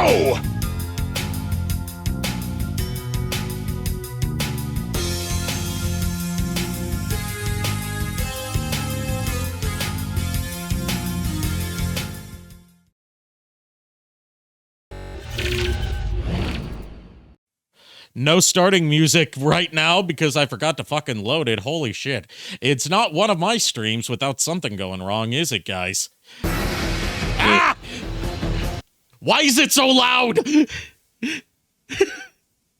go! No starting music right now because I forgot to fucking load it. Holy shit. It's not one of my streams without something going wrong, is it, guys? Ah! Why is it so loud?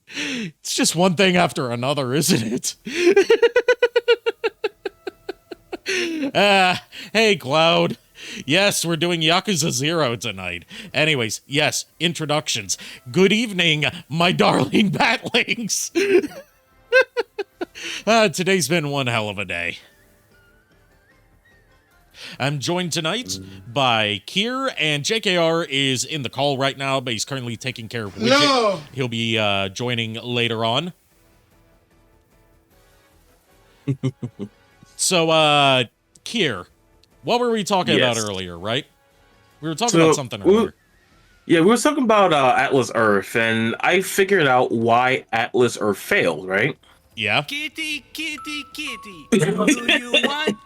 It's just one thing after another, isn't it? Hey, Cloud. Yes, we're doing Yakuza 0 tonight. Anyways, yes, introductions. Good evening, my darling batlings. Today's been one hell of a day. I'm joined tonight by Kier, and JKR is in the call right now, but he's currently taking care of Widget. No! He'll be joining later on. So, Kier, what were we talking about earlier, right? We were talking about something earlier. We were talking about Atlas Earth, and I figured out why Atlas Earth failed, right? Yeah. Kitty, kitty, kitty. Do you want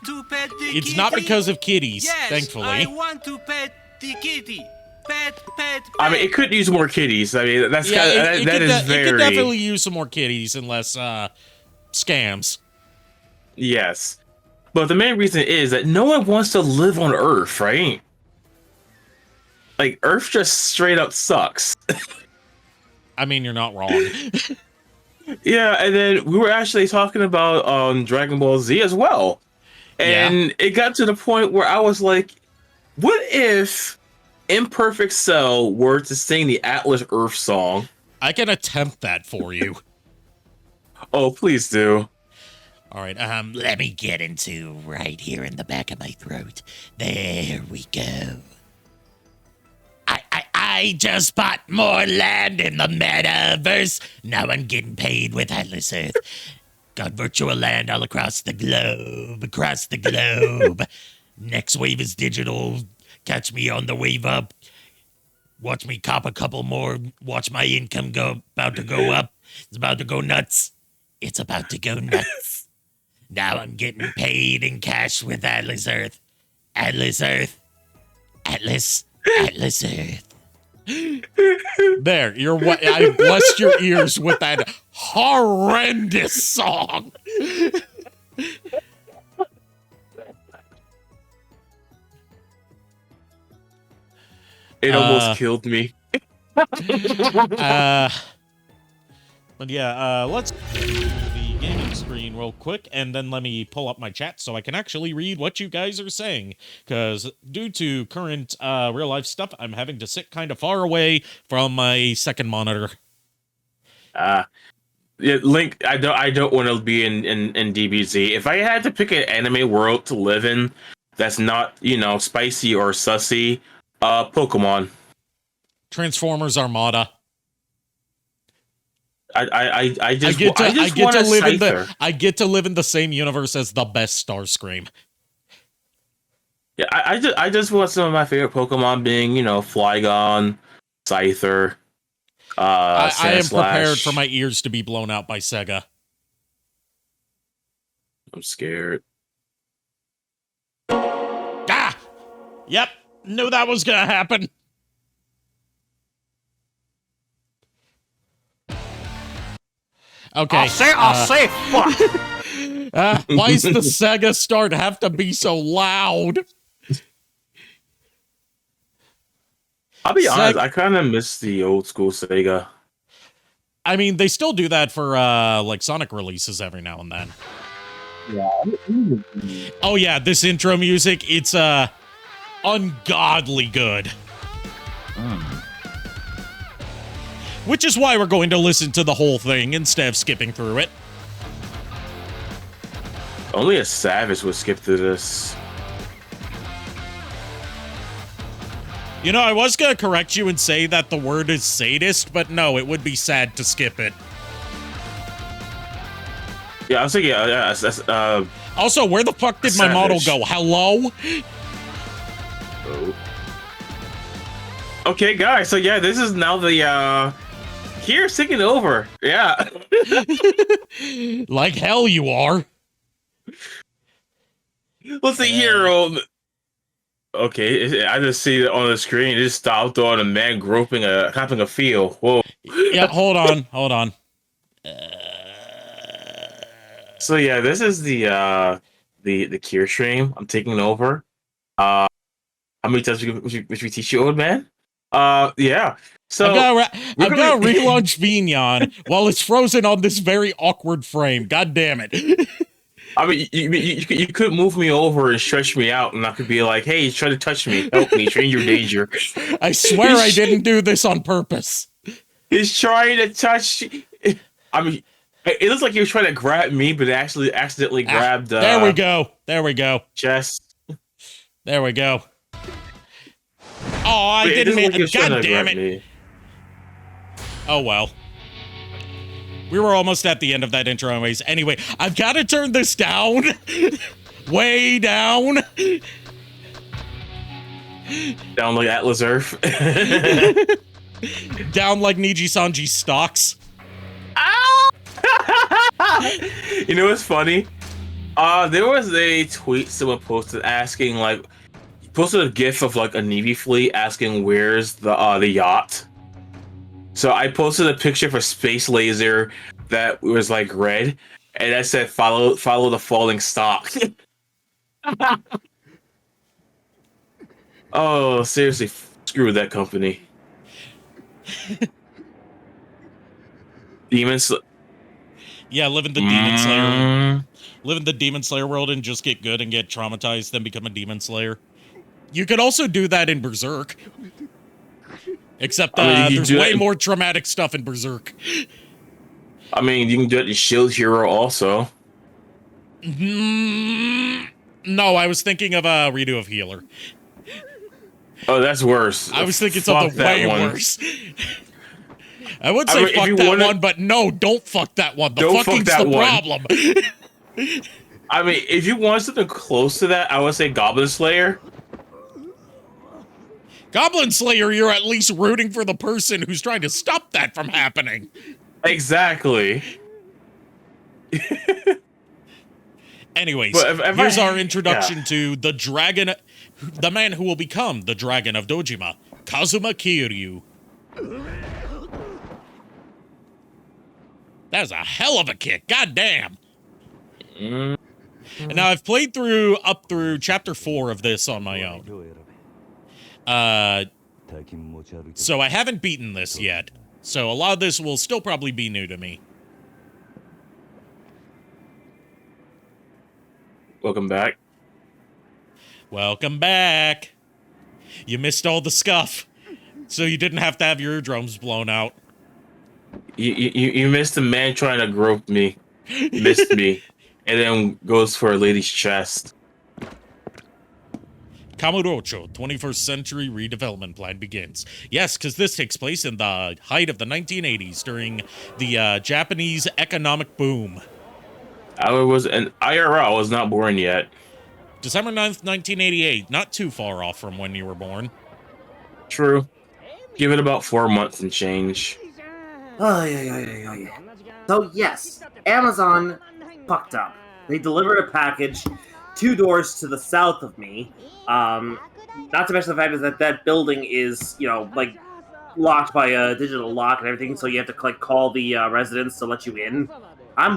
to pet the kitty? It's not because of kitties, yes, thankfully. I want to pet the kitty. Pet, pet, pet. I mean, it could use more kitties. I mean, that's it could definitely use some more kitties and less scams. Yes. But the main reason is that no one wants to live on Earth, right? Like, Earth just straight up sucks. I mean, you're not wrong. Yeah, and then we were actually talking about Dragon Ball Z as well. And it got to the point where I was like, what if Imperfect Cell were to sing the Atlas Earth song? I can attempt that for you. Oh, please do. All right, let me get into right here in the back of my throat. There we go. I just bought more land in the metaverse. Now I'm getting paid with Atlas Earth. Got virtual land all across the globe, Next wave is digital. Catch me on the wave up. Watch me cop a couple more. Watch my income about to go up. It's about to go nuts. It's about to go nuts. Now I'm getting paid in cash with Atlas Earth. Atlas Earth. Atlas Earth. There, I blessed your ears with that horrendous song. It almost killed me. But yeah, let's go to the gaming screen real quick, and then let me pull up my chat so I can actually read what you guys are saying. Because due to current real-life stuff, I'm having to sit kind of far away from my second monitor. Yeah, Link, I don't want to be in DBZ. If I had to pick an anime world to live in that's not, spicy or sussy, Pokemon. Transformers Armada. I get to live in the same universe as the best Starscream. Yeah, I just want some of my favorite Pokemon being, Flygon, Scyther. I am prepared for my ears to be blown out by Sega. I'm scared. Ah! Yep, knew that was gonna happen. Okay. I'll say fuck. Why does the Sega start have to be so loud? I'll be honest, I kind of miss the old school Sega. I mean, they still do that for like Sonic releases every now and then. Yeah. Oh yeah, this intro music, it's ungodly good. Which is why we're going to listen to the whole thing instead of skipping through it. Only a savage would skip through this. You know, I was going to correct you and say that the word is sadist, but no, it would be sad to skip it. Yeah, I was thinking, also, where the fuck did my model go? Hello? Okay, guys. So yeah, this is now the Here's taking over. Yeah. Like hell you are. Let's see here. Okay, I just see it on the screen. It just stopped on a man groping having a feel. Whoa. Yeah, hold on. So yeah, this is the cure stream. I'm taking over. How many times which we teach you, old man? Yeah. So I've got to relaunch Vignon while it's frozen on this very awkward frame. God damn it. I mean, you could move me over and stretch me out, and I could be like, "Hey, he's trying to touch me. Help me, stranger danger." I swear I didn't do this on purpose. He's trying to touch. I mean, it looks like he was trying to grab me, but actually accidentally grabbed. There we go. There we go. Chest. There we go. Oh, I didn't mean. God damn it. Me. Oh well. We were almost at the end of that intro anyways. Anyway, I've got to turn this down. Way down. Down like Atlas Earth. Down like Niji-Sanji stocks. Ow! You know what's funny? There was a tweet someone posted asking, like, posted a gif of like a Navy fleet asking where's the yacht. So I posted a picture for Space Laser that was like red, and I said follow the falling stock. Oh, seriously, screw that company. Yeah, live in the Demon Slayer. Live in the Demon Slayer world and just get good and get traumatized, then become a Demon Slayer. You could also do that in Berserk. Except there's way more traumatic stuff in Berserk. I mean, you can do it in Shield Hero also. No, I was thinking of a redo of Healer. Oh, that's worse. I was thinking something way worse. I would say fuck that one, but no, don't fuck that one. The fucking's the problem. I mean, if you want something close to that, I would say Goblin Slayer. Goblin Slayer, you're at least rooting for the person who's trying to stop that from happening. Exactly. Anyways, here's our introduction to the dragon, the man who will become the dragon of Dojima, Kazuma Kiryu. That was a hell of a kick, goddamn. And now I've played up through chapter 4 of this on my own. So I haven't beaten this yet. So a lot of this will still probably be new to me. Welcome back. Welcome back. You missed all the scuff, so you didn't have to have your eardrums blown out. You missed a man trying to grope me. Missed me. And then goes for a lady's chest. Kamurocho, 21st century redevelopment plan begins. Yes, because this takes place in the height of the 1980s during the Japanese economic boom. I was not born yet. December 9th, 1988. Not too far off from when you were born. True. Give it about 4 months and change. Oh, yeah. So, yes, Amazon fucked up. They delivered a package 2 doors to the south of me. Not to mention the fact is that building is, like, locked by a digital lock and everything, so you have to, like, call the residents to let you in. I'm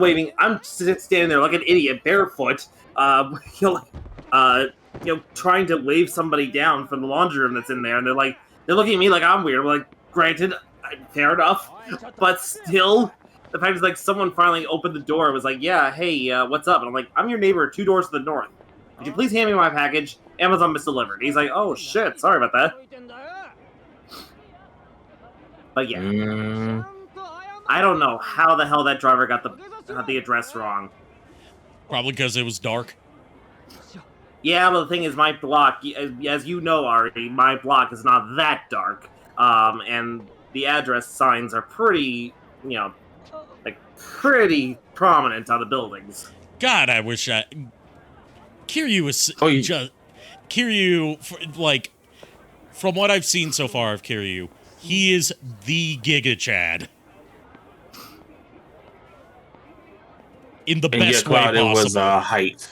standing there like an idiot, barefoot, trying to wave somebody down from the laundry room that's in there, and they're looking at me like I'm weird. I'm like, granted, fair enough, but still, the fact is, like, someone finally opened the door and was like, yeah, hey, what's up? And I'm like, I'm your neighbor 2 doors to the north. Could you please hand me my package? Amazon misdelivered. He's like, oh shit, sorry about that. But yeah. I don't know how the hell that driver got the address wrong. Probably because it was dark. Yeah, but the thing is, my block, as you know, Ari, my block is not that dark. And the address signs are pretty, pretty prominent on the buildings. God, I wish Kiryu was Kiryu, from what I've seen so far of Kiryu, he is the Giga Chad. In the best way Cloud, possible. it was height.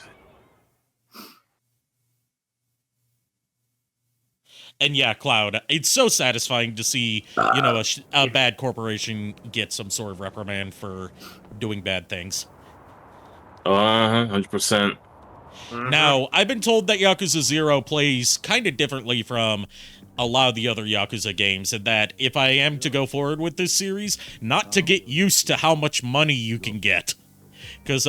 And yeah, Cloud, it's so satisfying to see, you know, a bad corporation get some sort of reprimand for doing bad things. 100%. Now, I've been told that Yakuza 0 plays kind of differently from a lot of the other Yakuza games, and that if I am to go forward with this series, not to get used to how much money you can get. Because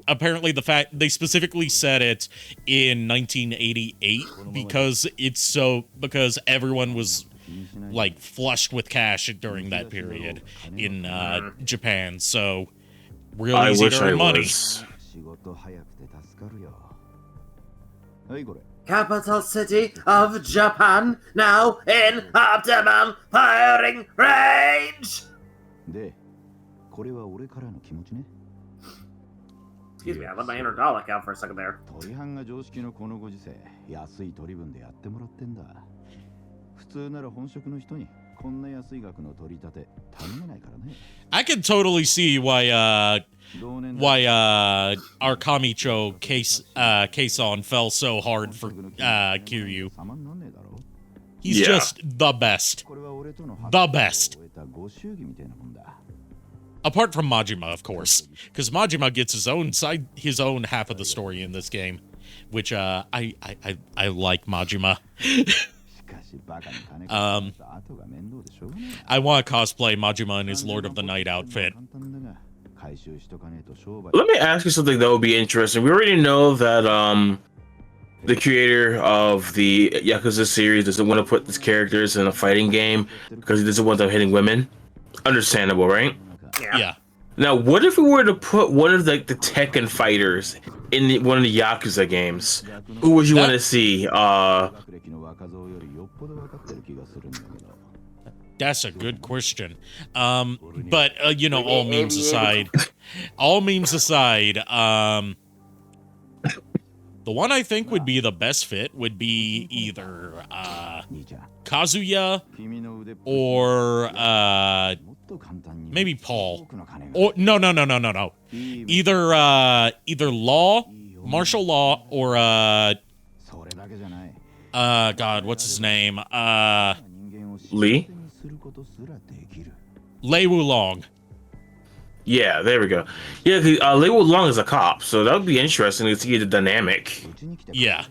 apparently they specifically said it in 1988 because everyone was like flushed with cash during that period in Japan. So real easy to earn money. Capital city of Japan, now in optimum firing range! Excuse me, I let my inner Dalek out for a second there. I can totally see why our Kamicho Kason fell so hard for Kiryu. He's just the best. The best. Apart from Majima, of course, because Majima gets his own half of the story in this game, which I like Majima. I want to cosplay Majima in his Lord of the Night outfit. Let me ask you something that would be interesting. We already know that the creator of the Yakuza series doesn't want to put these characters in a fighting game because he doesn't want them hitting women. Understandable, right? Yeah. Now, what if we were to put one of the Tekken fighters in one of the Yakuza games? Who would you want to see? That's a good question. But you know, all memes aside, the one I think would be the best fit would be either Kazuya or maybe Paul. Or no. Either Martial Law, or God, what's his name? Lee? Lei Wulong. Yeah, there we go. Yeah, Lei Wulong is a cop, so that would be interesting to see the dynamic. Yeah.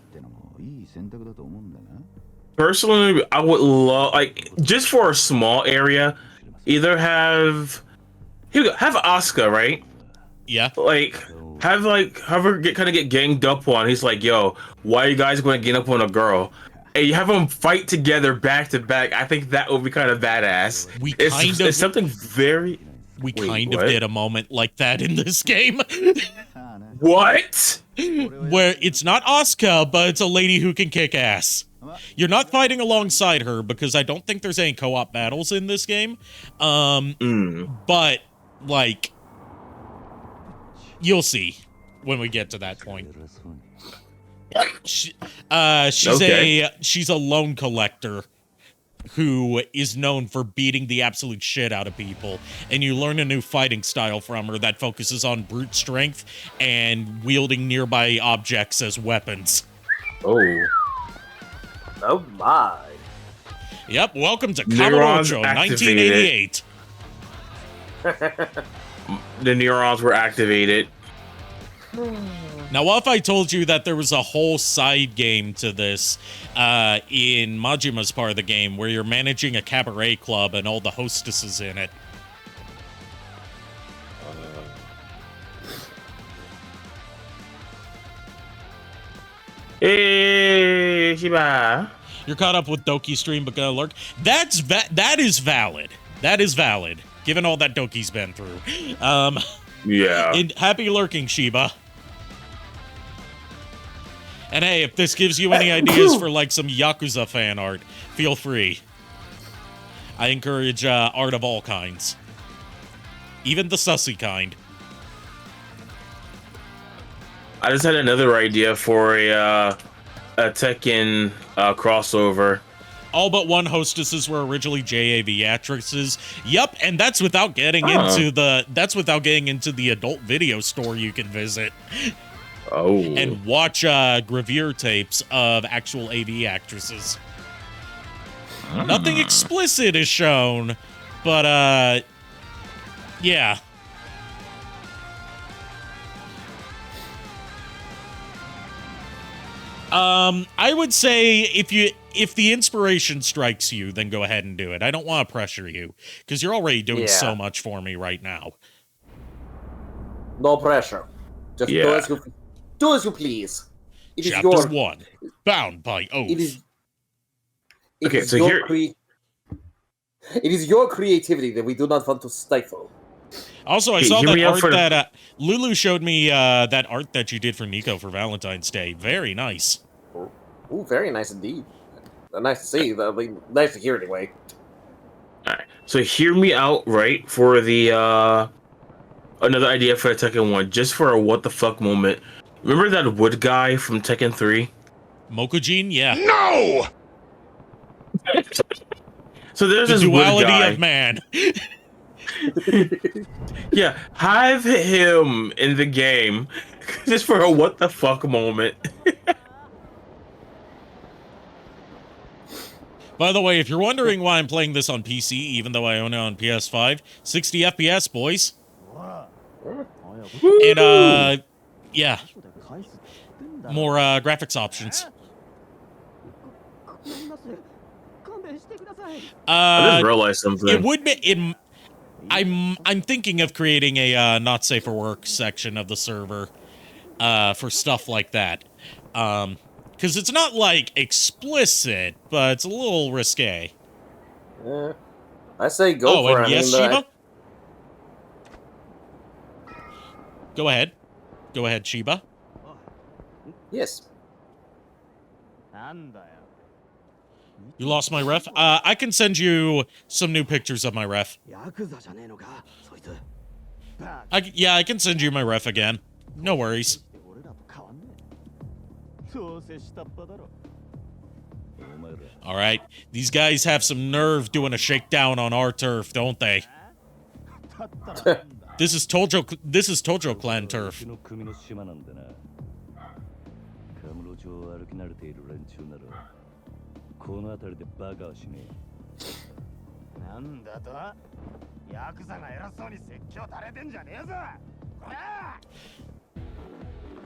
Personally, I would love, like, just for a small area, either have Asuka, right? Yeah. Like, have her get ganged up on. He's like, yo, why are you guys going to gang up on a girl? And you have them fight together back to back. I think that would be kind of badass. It's something very... We kind of did a moment like that in this game. What? Where it's not Asuka, but it's a lady who can kick ass. You're not fighting alongside her because I don't think there's any co-op battles in this game. But, like, you'll see when we get to that point. She's a loan collector who is known for beating the absolute shit out of people, and you learn a new fighting style from her that focuses on brute strength and wielding nearby objects as weapons. Oh my. Yep, welcome to Kamurocho, 1988. The neurons were activated. Now, what if I told you that there was a whole side game to this in Majima's part of the game where you're managing a cabaret club and all the hostesses in it? Hey, Shiba. You're caught up with Doki stream, but gonna lurk. That is valid. That is valid, given all that Doki's been through. Yeah. And happy lurking, Shiba. And hey, if this gives you any ideas for like some Yakuza fan art, feel free. I encourage art of all kinds. Even the sussy kind. I just had another idea for a Tekken crossover. all but one hostesses were originally JAV actresses. Yep, and that's without getting into the adult video store you can visit. Oh. And watch gravure tapes of actual AV actresses. Nothing explicit is shown, but yeah. I would say if the inspiration strikes you, then go ahead and do it. I don't want to pressure you because you're already doing so much for me right now. No pressure. Just do as you please. It Chapter is 1. Bound by oath. It is your creativity that we do not want to stifle. Also, I saw that art that Lulu showed me that art that you did for Nico for Valentine's Day. Very nice. Ooh, very nice indeed. Nice to see. Nice to hear anyway. Alright, so hear me out, right, for the, another idea for the Tekken 1, just for a what the fuck moment. Remember that wood guy from Tekken 3? Mokujin? Yeah. No! So there's the this wood duality guy. of man. Yeah, have him in the game, just for a what the fuck moment. By the way, if you're wondering why I'm playing this on PC, even though I own it on PS5, 60 FPS, boys. And, yeah. More, graphics options. I just realized something. It would be... I'm thinking of creating a, not safe for work section of the server, for stuff like that. Because it's not, like, explicit, but it's a little risque. Yeah. I say go for it. And yes, Shiba? Go ahead. Go ahead, Shiba. Yes. You lost my ref? I can send you some new pictures of my ref. I can send you my ref again. No worries. Alright, these guys have some nerve doing a shakedown on our turf, don't they? This is Tojo Clan turf.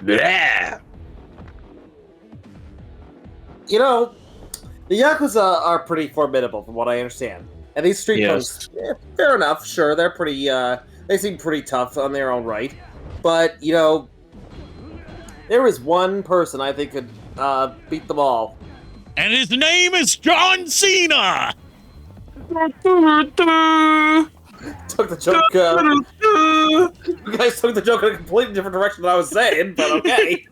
Yeah. You know, the Yakuza are pretty formidable from what I understand. And these street punks, fair enough, sure, they're pretty, they seem pretty tough on their own right. But, you know, there is one person I think could beat them all. And his name is John Cena! Took the joke, you guys took the joke in a completely different direction than I was saying, but okay.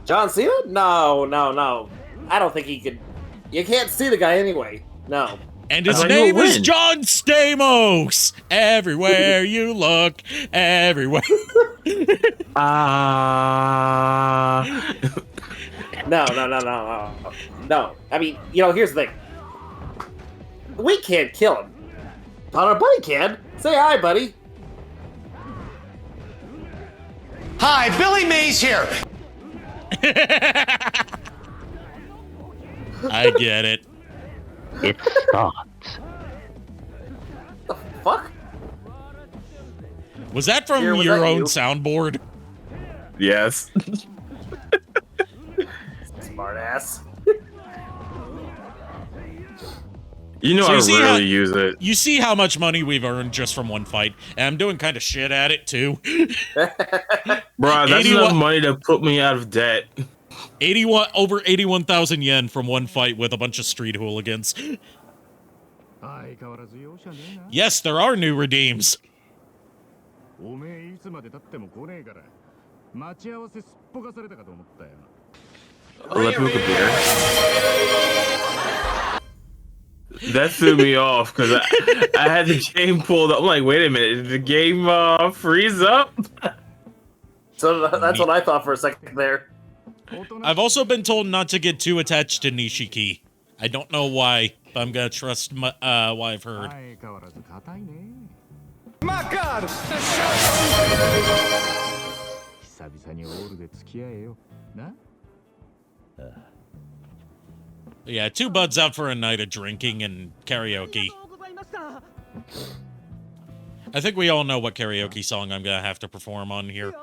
John Cena? No. I don't think he could. You can't see the guy anyway. No. And his name is John Stamos! Everywhere you look, everywhere. No. I mean, you know, here's the thing. We can't kill him. But our buddy can. Say hi, buddy. Hi, Billy Mays here. I get it. It starts. The fuck? Was that from your own soundboard? Yes. Smart ass. You know, I rarely use it. You see how much money we've earned just from one fight, and I'm doing kind of shit at it too. Bro, that's enough money to put me out of debt. Over 81,000 yen from one fight with a bunch of street hooligans. Yes, there are new redeems. That threw me off because I had the game pulled up. I'm like, wait a minute, did the game freeze up? So that's what I thought for a second there. I've also been told not to get too attached to Nishiki. I don't know why, but I'm gonna trust what I've heard. Yeah, two buds out for a night of drinking and karaoke. I think we all know what karaoke song I'm gonna have to perform on here.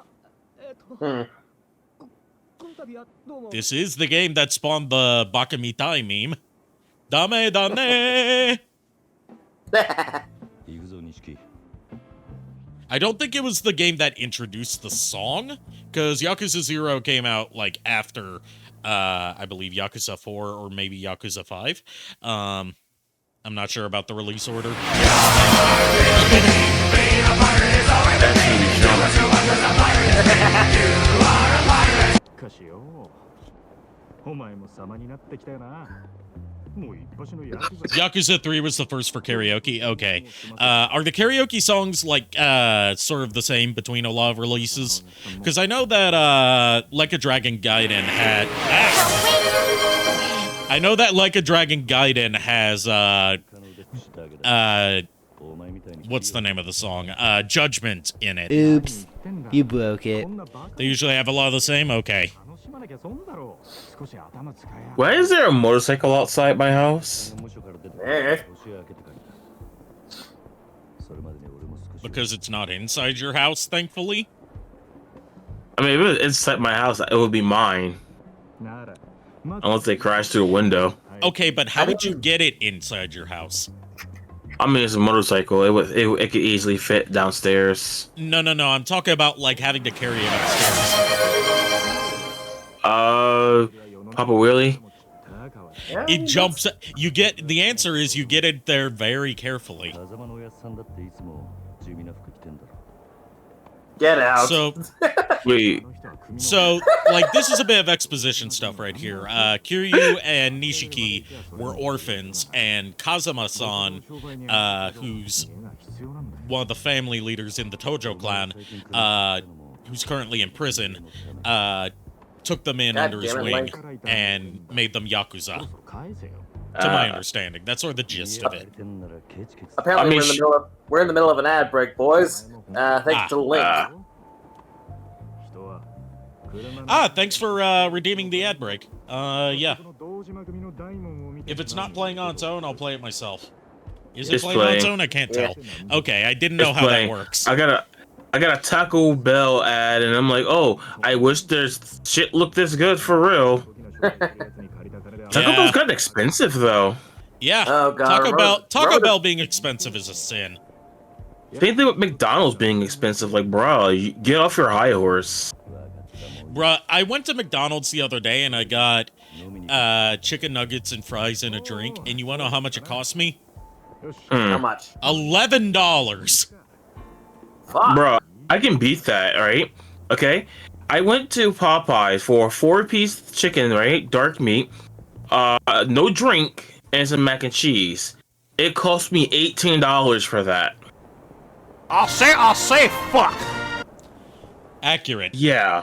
This is the game that spawned the Bakamitai meme. Dame dane! I don't think it was the game that introduced the song, because Yakuza 0 came out, like, after, I believe, Yakuza 4 or maybe Yakuza 5. I'm not sure about the release order. Yakuza 3 was the first for karaoke? Okay. Are the karaoke songs, like, sort of the same between a lot of releases? Because I know that, Like a Dragon Gaiden had... I know that Like a Dragon Gaiden has, what's the name of the song? Judgment in it. Oops. You broke it. They usually have a lot of the same? Okay. Why is there a motorcycle outside my house? Because it's not inside your house, thankfully? I mean, if it was inside my house, it would be mine. Unless they crash through a window. Okay, but how would you get it inside your house? I mean, it's a motorcycle. It could easily fit downstairs. No. I'm talking about, like, having to carry it upstairs. Papa Wheelie? It jumps... You get... The answer is you get it there very carefully. Get out. So... Wait. So, like, this is a bit of exposition stuff right here. Kiryu and Nishiki were orphans, and Kazama-san, who's one of the family leaders in the Tojo clan, who's currently in prison, took them in under his wing and made them Yakuza. To my understanding. That's sort of the gist of it. Apparently, we're in the middle of an ad break, boys. Thanks to the link. Thanks for redeeming the ad break. Yeah. If it's not playing on its own, I'll play it myself. Is it playing on its own? I can't tell. Okay, I didn't know how that works. I got a Taco Bell ad, and I'm like, oh, I wish there's shit looked this good for real. Taco Bell's kind of expensive, though. Yeah. Oh, God. Taco Bell being expensive is a sin. Same thing with McDonald's being expensive. Like, bro, get off your high horse. Bruh, I went to McDonald's the other day and I got chicken nuggets and fries and a drink. And you want to know how much it cost me? How much? $11. Fuck. Bro, I can beat that, right? Okay? I went to Popeyes for a 4-piece chicken, right? Dark meat, no drink, and some mac and cheese. It cost me $18 for that. I'll say fuck. Accurate. Yeah.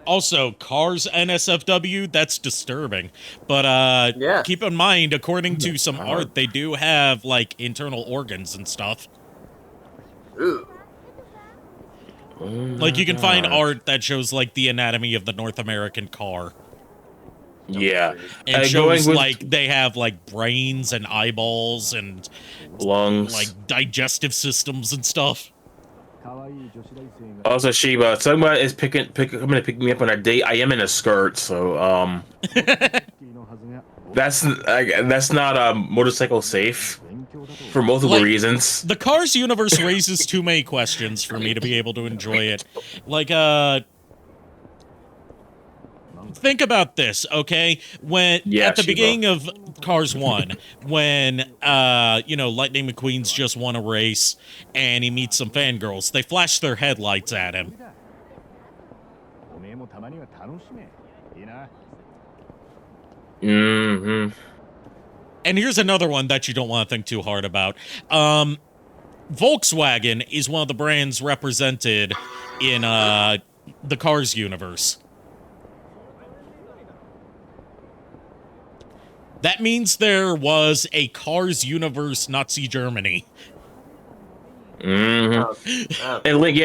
Also, Cars NSFW, that's disturbing. But Yeah. keep in mind, according to some art, they do have, like, internal organs and stuff. Ooh. Like, you can find art that shows, like, the anatomy of the North American car. Yeah. And shows, like, they have, like, brains and eyeballs and lungs, like, digestive systems and stuff. Also, Shiba, somebody is coming to pick me up on a date. I am in a skirt, so that's not motorcycle safe for multiple reasons. The Cars universe raises too many questions for me to be able to enjoy it. Like, think about this, okay? When at the beginning of Cars 1, when Lightning McQueen's just won a race and he meets some fangirls, they flash their headlights at him. Mm-hmm. And here's another one that you don't want to think too hard about. Volkswagen is one of the brands represented in the Cars universe. That means there was a Cars universe Nazi Germany. Mm-hmm. And Link,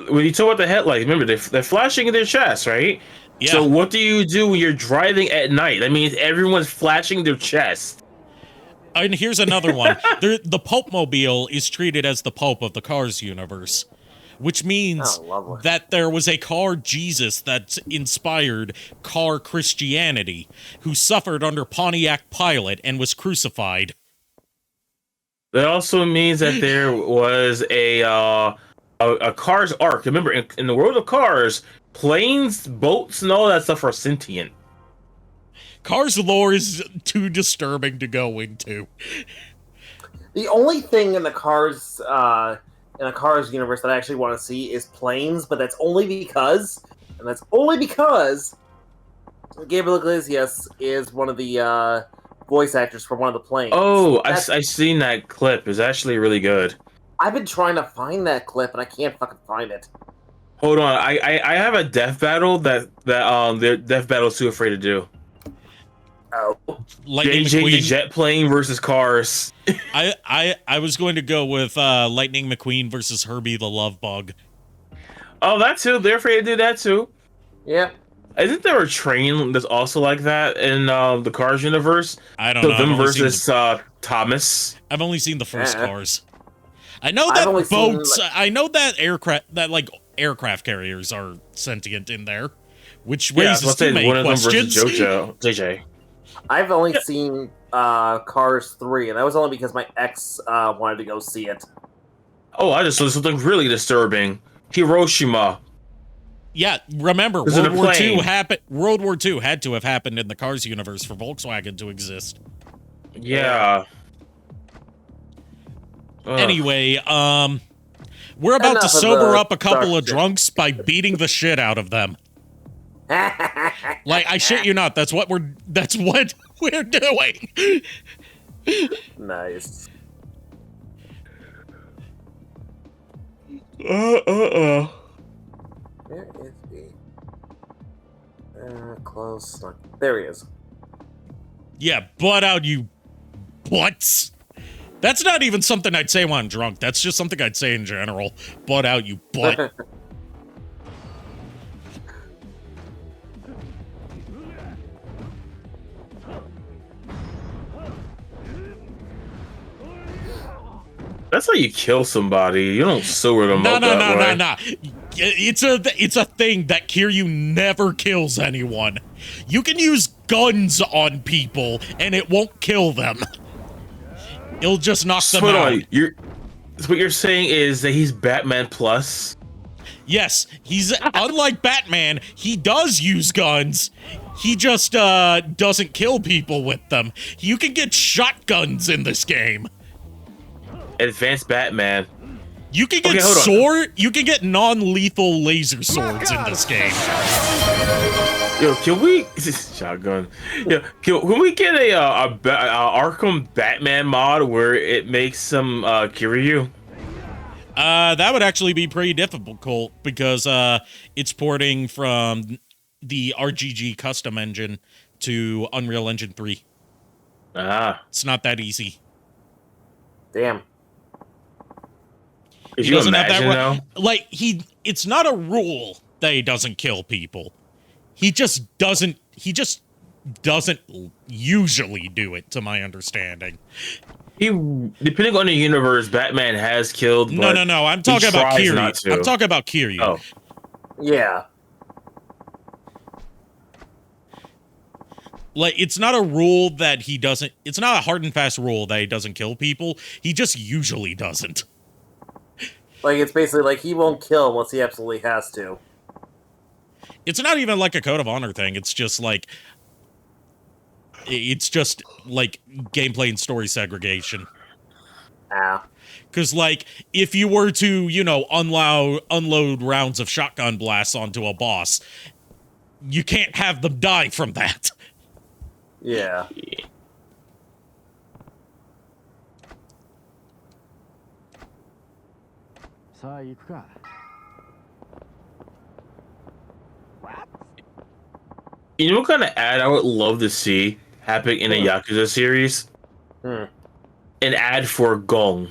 when you talk about the headlights, remember they're flashing in their chest, right? Yeah. So what do you do when you're driving at night? That means everyone's flashing their chest. And here's another one. The Pope Mobile is treated as the Pope of the Cars universe, which means that there was a car Jesus that inspired car Christianity, who suffered under Pontiac Pilate and was crucified. That also means that there was a Cars arc. Remember, in the world of Cars, planes, boats, and all that stuff are sentient. Cars lore is too disturbing to go into. The only thing in the Cars universe that I actually want to see is planes, but that's only because Gabriel Iglesias is one of the voice actors for one of the planes. Oh, I seen that clip. It's actually really good. I've been trying to find that clip and I can't fucking find it. Hold on, I have a death battle that their death battle's too afraid to do. Oh, Lightning JJ McQueen. the Jet Plane versus Cars. I was going to go with Lightning McQueen versus Herbie the Love Bug. Oh, that too. They're afraid to do that too. yeah. Isn't there a train that's also like that in the Cars universe? I don't So know. them versus Thomas. I've only seen the first Yeah. Cars. I know I've that only seen, boats. I know that aircraft carriers are sentient in there, which raises too many one of them questions. versus JJ. I've only seen Cars 3, and that was only because my ex wanted to go see it. Oh, I just saw something really disturbing. Hiroshima. Yeah, remember This is World a War II plane. happened. World War II had to have happened in the Cars universe for Volkswagen to exist. Yeah. Ugh. Anyway, we're about Enough to of sober the up a couple dark of shit. drunks by beating the shit out of them. Like, I shit you not, that's what we're doing. Nice. Where is he? Close. There he is. Yeah, butt out, you butts. That's not even something I'd say when I'm drunk. That's just something I'd say in general. Butt out, you butt. That's how you kill somebody. You don't sewer them up that way. No. It's a thing that Kiryu never kills anyone. You can use guns on people and it won't kill them. It'll just knock them Hold out. on, what you're saying is that he's Batman Plus? Yes, he's unlike Batman, he does use guns. He just doesn't kill people with them. You can get shotguns in this game. Advanced Batman. You can get you can get non-lethal laser swords in this game. Yo, can we shotgun? Yeah, can we get a Arkham Batman mod where it makes some Kiryu? That would actually be pretty difficult because it's porting from the RGG custom engine to Unreal Engine 3. Ah, It's not that easy. Damn. could He you doesn't have imagine that though? like it's not a rule that he doesn't kill people. He just doesn't usually do it, to my understanding. He, depending on the universe, Batman has killed. No. I'm talking about tries not Kiryu. to. I'm talking about Kiryu. Oh, Yeah. Like, it's not a rule that he doesn't. It's not a hard and fast rule that he doesn't kill people. He just usually doesn't. Like, it's basically like he won't kill unless he absolutely has to. It's not even like a code of honor thing. It's just like gameplay and story segregation. Ah. Because, like, if you were to, unload rounds of shotgun blasts onto a boss, you can't have them die from that. Yeah. you know what kind of ad I would love to see? happening in the Yakuza series. Hmm. An ad for Gong.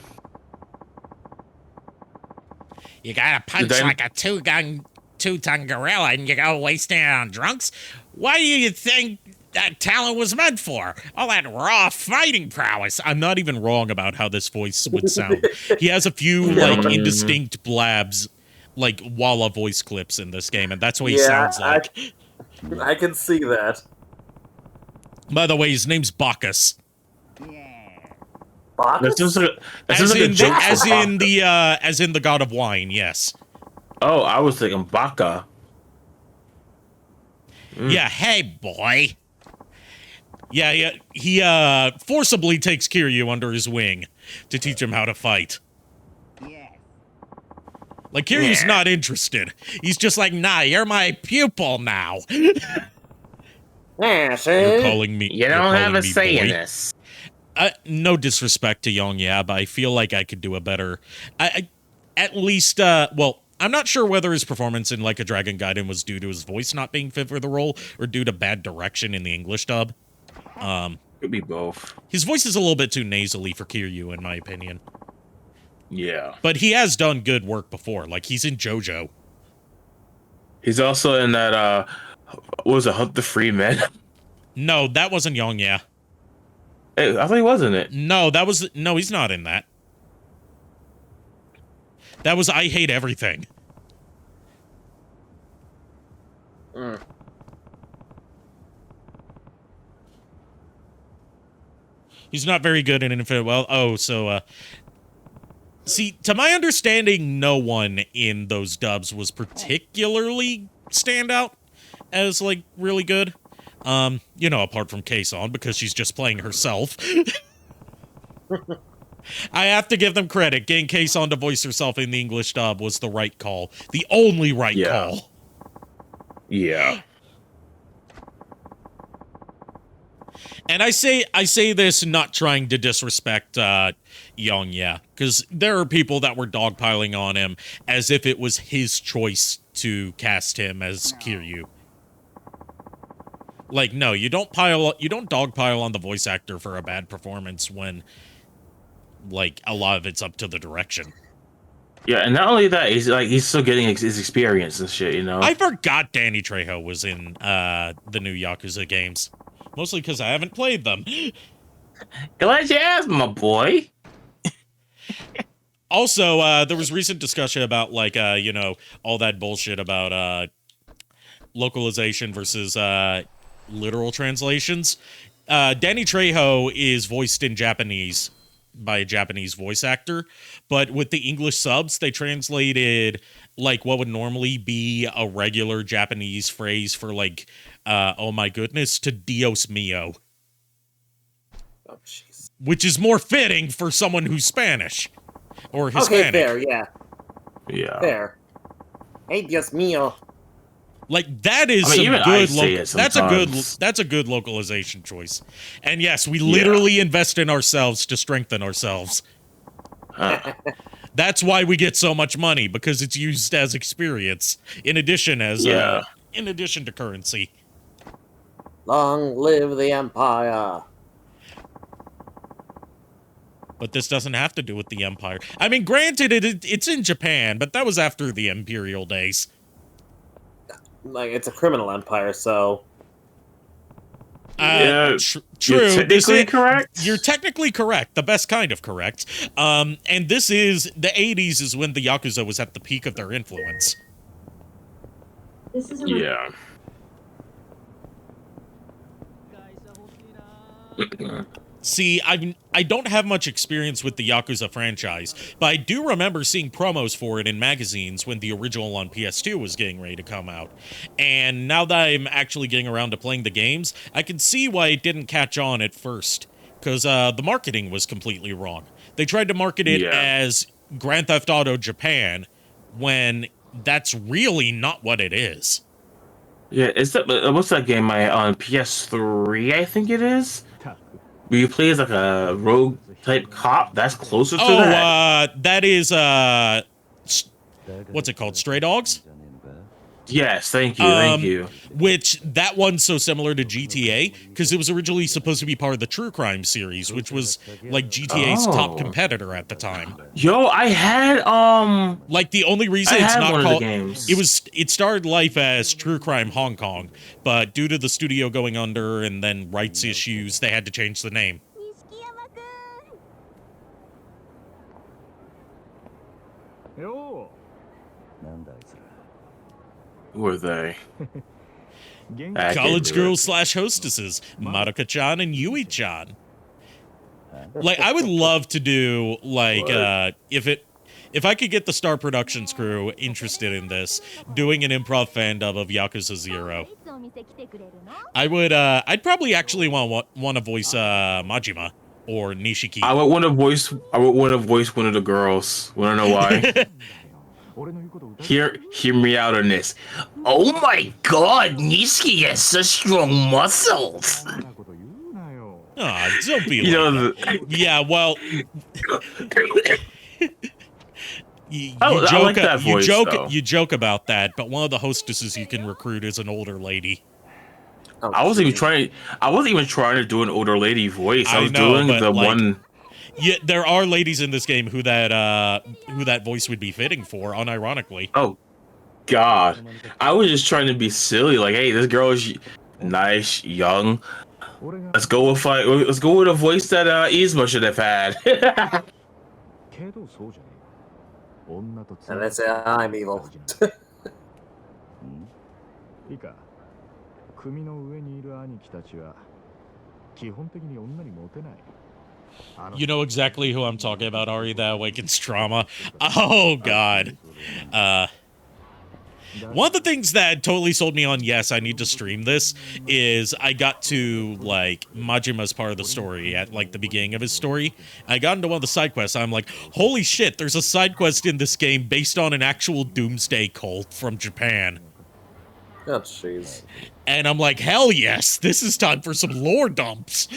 You gotta punch Then- like a two-ton gorilla and you go wasting it on drunks? What do you think that talent was meant for? All that raw fighting prowess. I'm not even wrong about how this voice would sound. He has a few like indistinct blabs, like Walla voice clips in this game, and that's what he sounds like. I can see that. By the way, his name's Bacchus. Bacchus? That sounds like As a in, joke. as in the god of wine, yes. Oh, I was thinking Baka. Yeah, hey boy. Yeah, he forcibly takes Kiryu under his wing to teach him how to fight. Like, Kiryu's not interested. He's just like, nah, you're my pupil now. Yeah, You're calling me. You don't have a say in this. No disrespect to Young Yab, I feel like I could do a better. At least, well, I'm not sure whether his performance in Like a Dragon Gaiden was due to his voice not being fit for the role or due to bad direction in the English dub. Could be both. His voice is a little bit too nasally for Kiryu, in my opinion. Yeah. But he has done good work before. Like, he's in JoJo. He's also in that, what was it, Hunt the Free Men? No, that wasn't Young, yeah. Hey, I thought he was in it. No, no, he's not in that. That was I Hate Everything. He's not very good in Infinite Well. Oh, so, see, to my understanding, no one in those dubs was particularly standout as, like, really good. You know, apart from Kason, because she's just playing herself. I have to give them credit. Getting Kason to voice herself in the English dub was the right call. The only right call. Yeah. And I say this not trying to disrespect Young, yeah, because there are people that were dogpiling on him as if it was his choice to cast him as Kiryu. Like, no, you don't dogpile on the voice actor for a bad performance when, like, a lot of it's up to the direction. Yeah, and not only that, he's still getting his experience and shit, you know? I forgot Danny Trejo was in the new Yakuza games. Mostly because I haven't played them. Glad you asked, my boy. Also, there was recent discussion about, like, you know, all that bullshit about localization versus literal translations. Danny Trejo is voiced in Japanese by a Japanese voice actor, but with the English subs, they translated, like, what would normally be a regular Japanese phrase for, like, oh my goodness, to Dios mío. Oh, jeez. Which is more fitting for someone who's Spanish. Or Hispanic. Okay, fair, yeah. Yeah. Fair. Hey, Dios mío. Like, that is even I say it that's a good localization choice. And yes, we literally invest in ourselves to strengthen ourselves. That's why we get so much money, because it's used as experience in addition to currency. Long live the Empire. But this doesn't have to do with the Empire. I mean, granted, it's in Japan, but that was after the Imperial days. Like, it's a criminal empire, so... True. You're technically correct. You're technically correct. The best kind of correct. And this is... The 80s is when the Yakuza was at the peak of their influence. Yeah. See, I don't have much experience with the Yakuza franchise, but I do remember seeing promos for it in magazines when the original on PS2 was getting ready to come out. And now that I'm actually getting around to playing the games, I can see why it didn't catch on at first, because the marketing was completely wrong. They tried to market it as Grand Theft Auto Japan, when that's really not what it is. Yeah, what's that game on PS3, I think it is? Where you play as like a rogue type cop? That's closer to that. That is what's it called? Stray Dogs? Yes, thank you. Which that one's so similar to GTA because it was originally supposed to be part of the True Crime series, which was like GTA's top competitor at the time. Yo, I had like the only reason I it's had not one of the called games. it started life as True Crime Hong Kong, but due to the studio going under and then rights issues, they had to change the name. Who are they? College girls / hostesses, Maruka-chan and Yui-chan. Like, I would love to do, like, if I could get the Star Productions crew interested in this, doing an improv fan-dub of Yakuza 0. I would, I'd probably actually want to voice, Majima or Nishiki. I would want to voice one of the girls. Wanna know why? Hear me out on this. Oh my god, Nishiki has such strong muscles. Aw, don't be yeah, well... I like that voice, you joke about that, but one of the hostesses you can recruit is an older lady. Oh, I wasn't even trying to do an older lady voice. I was doing the one. Yeah, there are ladies in this game who that voice would be fitting for, unironically. Oh, God! I was just trying to be silly. Like, hey, this girl is nice, young. Let's go with a voice that Izma should have had. And let's say I'm evil. You know exactly who I'm talking about, Ari, that awakens trauma. Oh, God. One of the things that totally sold me on, yes, I need to stream this, is I got to, like, Majima's part of the story at, like, the beginning of his story. I got into one of the side quests. I'm like, holy shit, there's a side quest in this game based on an actual doomsday cult from Japan. Oh, jeez. And I'm like, hell yes, this is time for some lore dumps.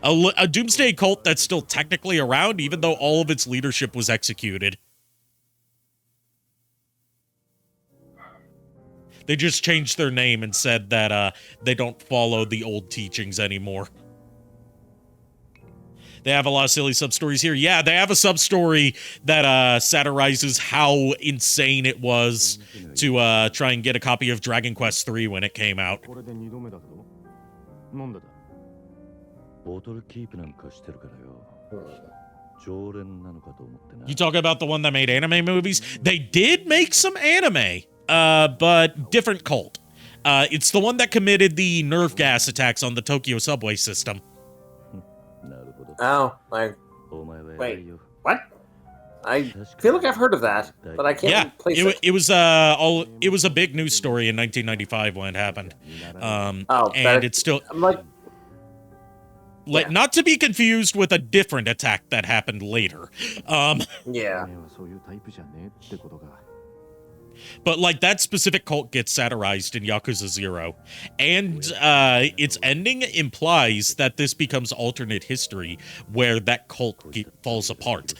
A doomsday cult that's still technically around, even though all of its leadership was executed. They just changed their name and said that they don't follow the old teachings anymore. They have a lot of silly sub-stories here. Yeah, they have a sub-story that satirizes how insane it was to try and get a copy of Dragon Quest III when it came out. You talking about the one that made anime movies? They did make some anime. But different cult. It's the one that committed the nerve gas attacks on the Tokyo subway system. Oh, wait, what? I feel like I've heard of that, but I can't place it. It was a big news story in 1995 when it happened. And it's still... I'm like... not to be confused with a different attack that happened later. Yeah. But, like, that specific cult gets satirized in Yakuza 0. And its ending implies that this becomes alternate history, where that cult falls apart.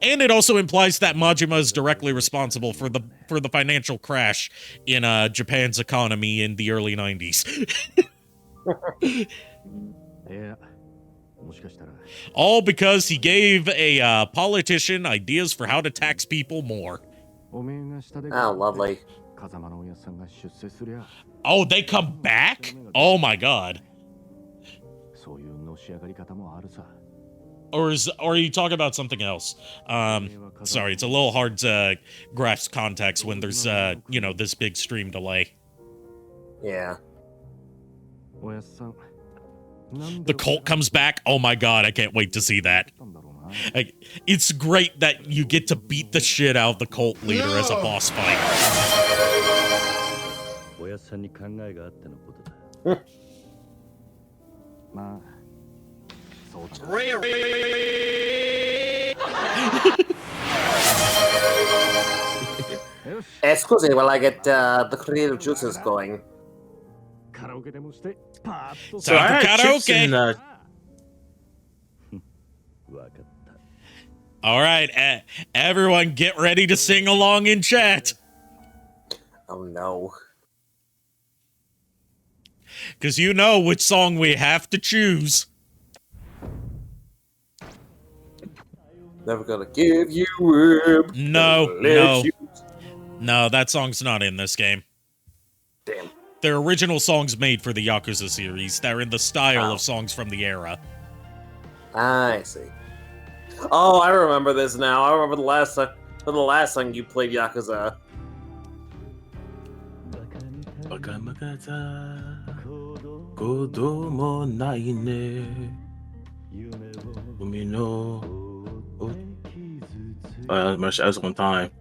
And it also implies that Majima is directly responsible for the financial crash in Japan's economy in the early 90s. Yeah. All because he gave a politician ideas for how to tax people more. Oh, lovely. Oh, they come back? Oh my god. Or are you talking about something else? Sorry, it's a little hard to grasp context when there's this big stream delay. Yeah. The cult comes back. Oh my god, I can't wait to see that. It's great that you get to beat the shit out of the cult leader as a boss fight. Excuse me while I get the creative juices going. So I had chips in All right, everyone, get ready to sing along in chat. Oh no. Because you know which song we have to choose. Never gonna give you up. No, let you- no, that song's not in this game. Damn. They're original songs made for the Yakuza series. They're in the style Oh. of songs from the era. I see. Oh, I remember this now. I remember the last time you played Yakuza. That was one time.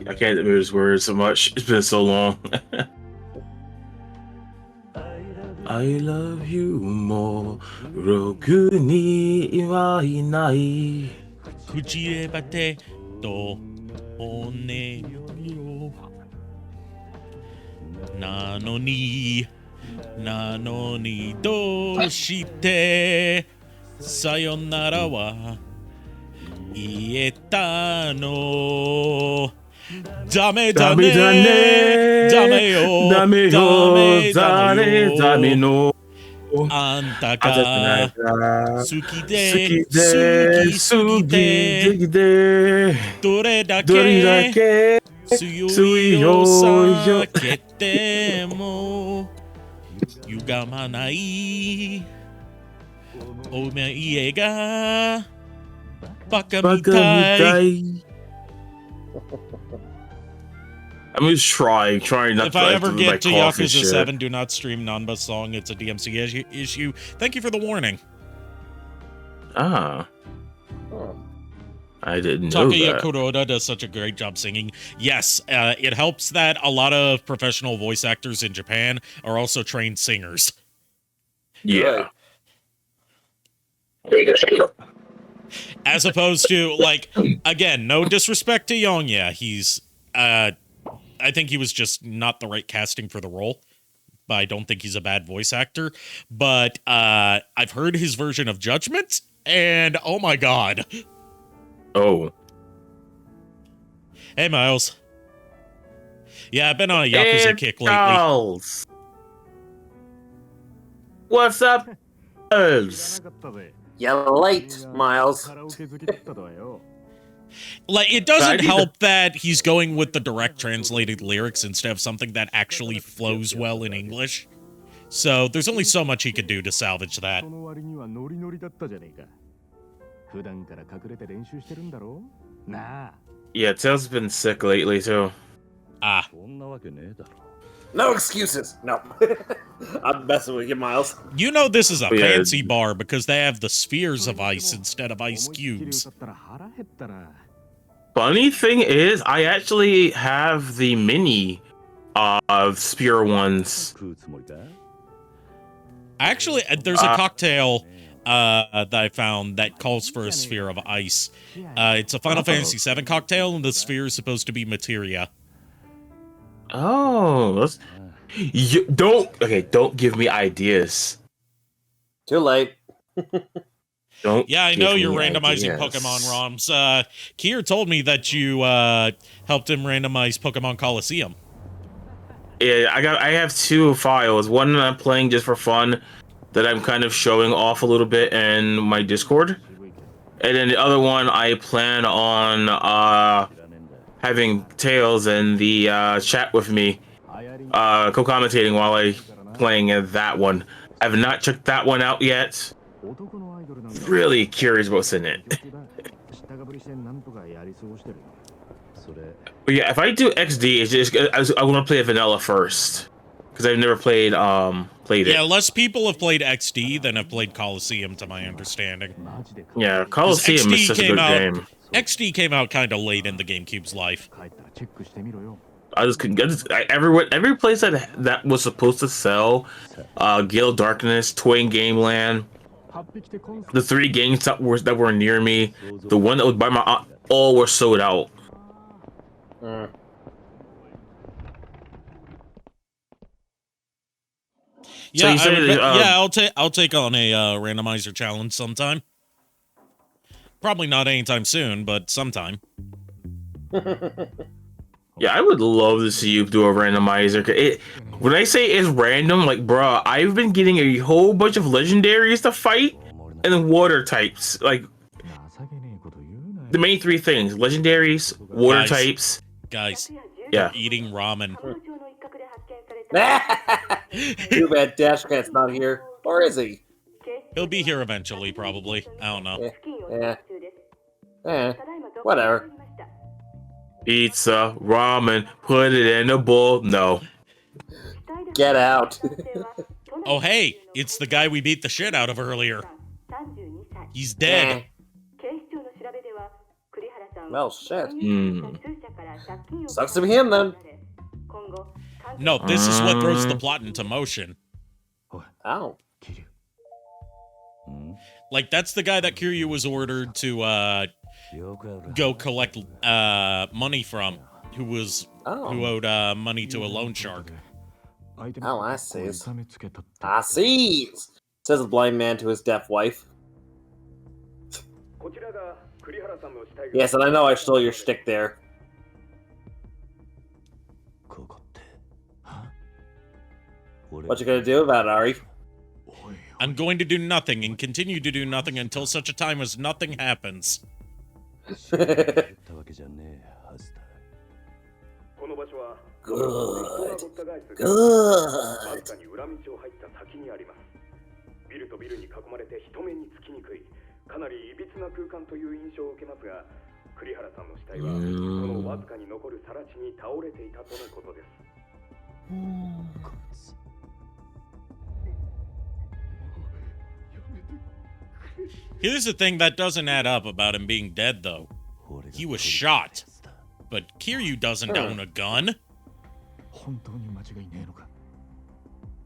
I can't remember his words so much. It's been so long. I love you more. Roku ni iwai nai. 口へばてと骨よなのにどうしてさよならは言えたのダメだねダメよダメよダメのあんたが好きで好きでどれだどれだけけ強いよ避けても歪まないお前家がバカみたい I'm just trying not If to I ever like, get to cough and Yakuza shit. 7, do not stream Nanba's song. It's a DMC issue. Thank you for the warning. Ah. Oh. I didn't know Takuya that. Kuroda does such a great job singing. Yes, it helps that a lot of professional voice actors in Japan are also trained singers. Yeah. As opposed to, like, again, no disrespect to Yonya. He's, I think he was just not the right casting for the role. But I don't think he's a bad voice actor. But I've heard his version of Judgment, and oh my god. Oh. Hey, Miles. Yeah, I've been on a Yakuza kick lately. Charles. What's up, Charles? You're late, Miles. Like, it doesn't help that he's going with the direct translated lyrics instead of something that actually flows well in English. So there's only so much he could do to salvage that. Yeah, Tails has been sick lately too. Ah. No excuses. No. I'm messing with you, Miles. You know this is a Yeah. fancy bar because they have the spheres of ice instead of ice cubes. Funny thing is, I actually have the mini spear ones. Actually, there's a cocktail that I found that calls for a sphere of ice. It's a Final Fantasy VII cocktail, and the sphere is supposed to be materia. Oh, don't give me ideas. Too late. Don't. Yeah, I know give you're me randomizing ideas. Pokemon ROMs. Kier told me that you helped him randomize Pokemon Coliseum. Yeah, I have two files. One I'm playing just for fun, that I'm kind of showing off a little bit in my Discord, and then the other one I plan on having Tails in the chat with me, co-commentating while I playing that one. I've not checked that one out yet. Really curious what's in it. But yeah, if I do XD, it's just I want to play vanilla first because I've never played it. Yeah, less people have played XD than have played Coliseum, to my understanding. Yeah, Coliseum is such a good game. XD came out kind of late in the GameCube's life. Every place that was supposed to sell Gale Darkness, Toy and Game Land, the three games that were near me, the one that was by my aunt, all were sold out. Yeah, you said, I'll take on a randomizer challenge sometime. Probably not anytime soon, but sometime. yeah, I would love to see you do a randomizer. When I say it's random, like, bruh, I've been getting a whole bunch of legendaries to fight and then water types. Like, the main three things: legendaries, water types. Guys, Yeah. eating ramen. Too bad Dash Cat's not here. Or is he? He'll be here eventually, probably. I don't know. Whatever. Pizza, ramen, put it in a bowl. No. Get out. Oh, hey, it's the guy we beat the shit out of earlier. He's dead. Well, shit. Hmm. Sucks to be him then. No, this is what throws the plot into motion. Oh. Like, that's the guy that Kiryu was ordered to go collect money from, who owed money to a loan shark. Oh, I see. I see. Says the blind man to his deaf wife. Yes, and I know I stole your shtick there. What you gonna do about it, Ari? I'm going to do nothing and continue to do nothing until such a time as nothing happens. Good. Good. ビルとビルに囲まれて人目につきにくいかなりいびつな空間という印象を受けますが栗原さんの死体はこのわずかに残る更地に倒れていたとのことです Here's the thing that doesn't add up about him being dead, though. He was shot. But Kiryu doesn't own a gun.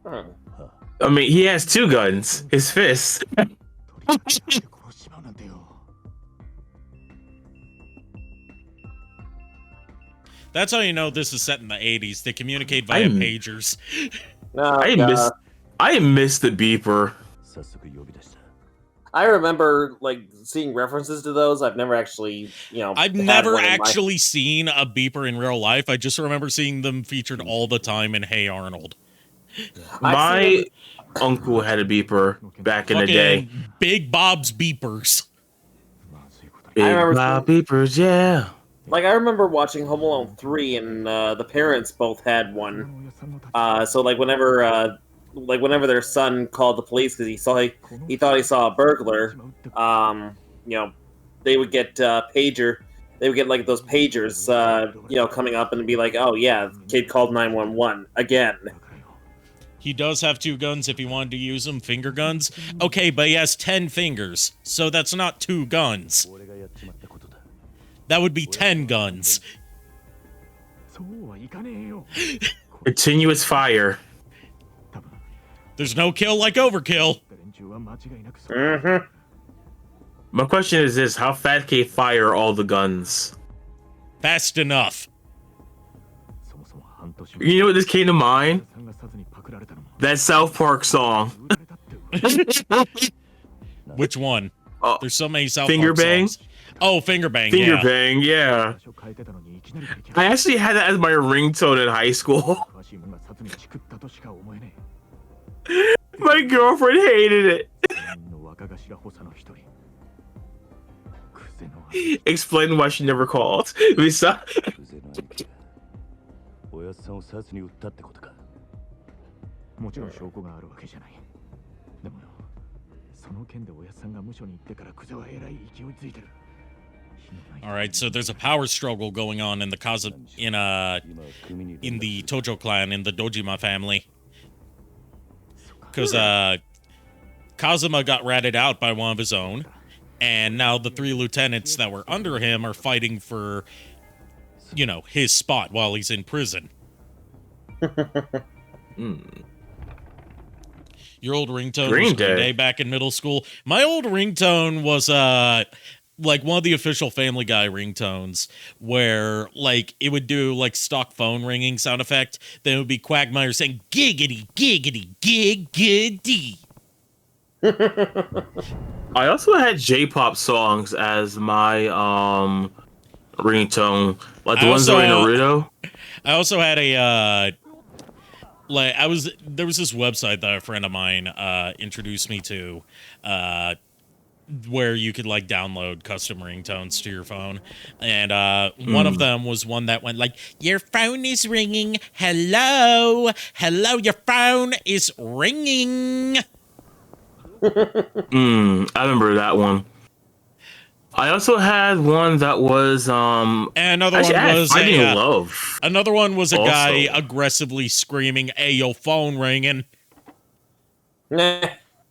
I mean, he has two guns. His fists. That's how you know this is set in the 80s. They communicate via pagers. I miss the beeper. I remember like seeing references to those. I've never actually, I've never actually seen a beeper in real life. I just remember seeing them featured all the time in Hey Arnold. My uncle had a beeper back in the day. Big Bob's beepers. Big Bob beepers, yeah. Like, I remember watching Home Alone 3, and the parents both had one. So, whenever their son called the police because he thought he saw a burglar, they would get pager. They would get like those pagers, coming up and be like, "Oh yeah, kid called 911 again." He does have two guns if he wanted to use them, finger guns. Okay, but he has 10 fingers, so that's not 2 guns. That would be 10 guns. Continuous fire. There's no kill like overkill. Mm-hmm. My question is this: how fast can he fire all the guns? Fast enough. You know what this came to mind? That South Park song. Which one? There's so many South Finger Park Bang? songs. Oh, Finger Bang, Finger yeah. Bang, yeah. I actually had that as my ringtone in high school. My girlfriend hated it. Explain why she never called. Lisa. Alright, so there's a power struggle going on in the in the Tojo clan, in the Dojima family. Because Kazuma got ratted out by one of his own, and now the 3 lieutenants that were under him are fighting for, his spot while he's in prison. Your old ringtone was Green Day back in middle school. My old ringtone was like one of the official Family Guy ringtones where like it would do like stock phone ringing sound effect. Then it would be Quagmire saying giggity, giggity, giggity. I also had J-pop songs as my ringtone, like the ones that were in Naruto. I also had a there was this website that a friend of mine introduced me to where you could like download custom ringtones to your phone, and one of them was one that went like, your phone is ringing, hello, your phone is ringing. I remember that one. I also had one that was another actually, one was Finding Love. Another one was a also. guy aggressively screaming, "Hey, your phone ringing."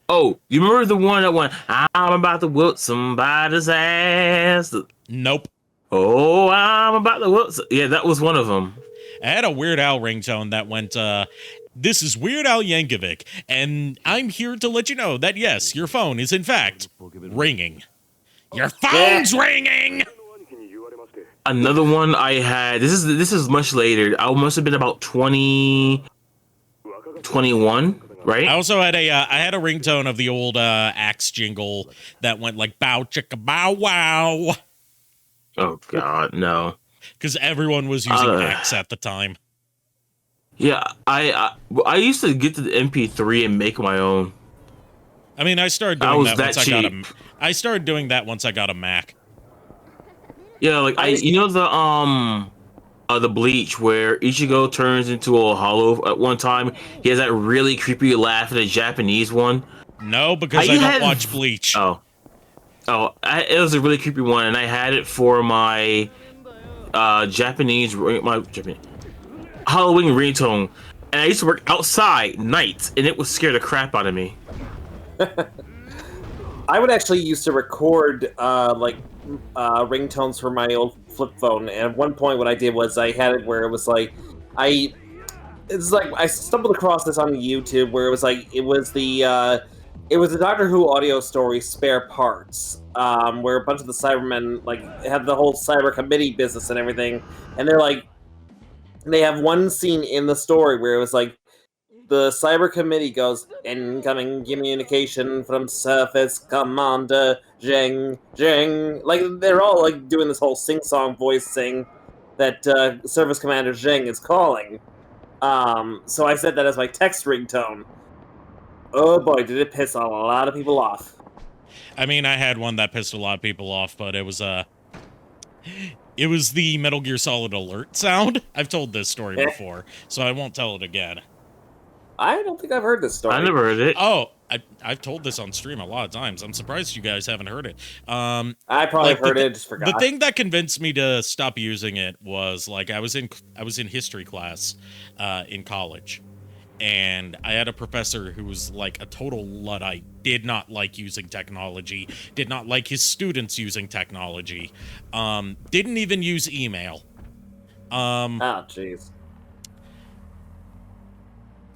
Oh, you remember the one that went, I'm about to whoop somebody's ass? Nope. Oh, I'm about to whoop. Yeah, that was one of them. I had a Weird Al ringtone that went, this is Weird Al Yankovic, and I'm here to let you know that yes, your phone is in fact ringing. Your phone's ringing! Another one I had, this is much later. I must have been about 20, 21, right? I also had I had a ringtone of the old Axe jingle that went like bow chicka bow wow. Oh God, no. Because everyone was using Axe at the time. Yeah, I used to get to the MP3 and make my own. I mean, I started doing that once cheap. I started doing that once I got a Mac. Yeah, like you know the Bleach where Ichigo turns into a hollow at one time. He has that really creepy laugh in the Japanese one. No, because I don't watch Bleach. It was a really creepy one, and I had it for my Japanese Halloween ringtone, and I used to work outside nights, and it would scare the crap out of me. I would actually used to record ringtones for my old flip phone, and at one point what I did was I had it where it was like I stumbled across this on YouTube where it was the Doctor Who audio story Spare Parts, where a bunch of the Cybermen like had the whole cyber committee business and everything, and they have one scene in the story where it was like the cyber committee goes, incoming communication from Surface Commander Zheng Zheng. Like they're all like doing this whole sing-song voice thing that Surface Commander Zheng is calling. So I set that as my text ringtone. Oh boy, did it piss a lot of people off. I mean, I had one that pissed a lot of people off, but it was the Metal Gear Solid alert sound. I've told this story before, so I won't tell it again. I don't think I've heard this story. I never heard it. Oh, I've told this on stream a lot of times. I'm surprised you guys haven't heard it. I probably heard it, just forgot. The thing that convinced me to stop using it was like I was in history class in college, and I had a professor who was like a total Luddite, did not like using technology, did not like his students using technology, didn't even use email. Oh, jeez.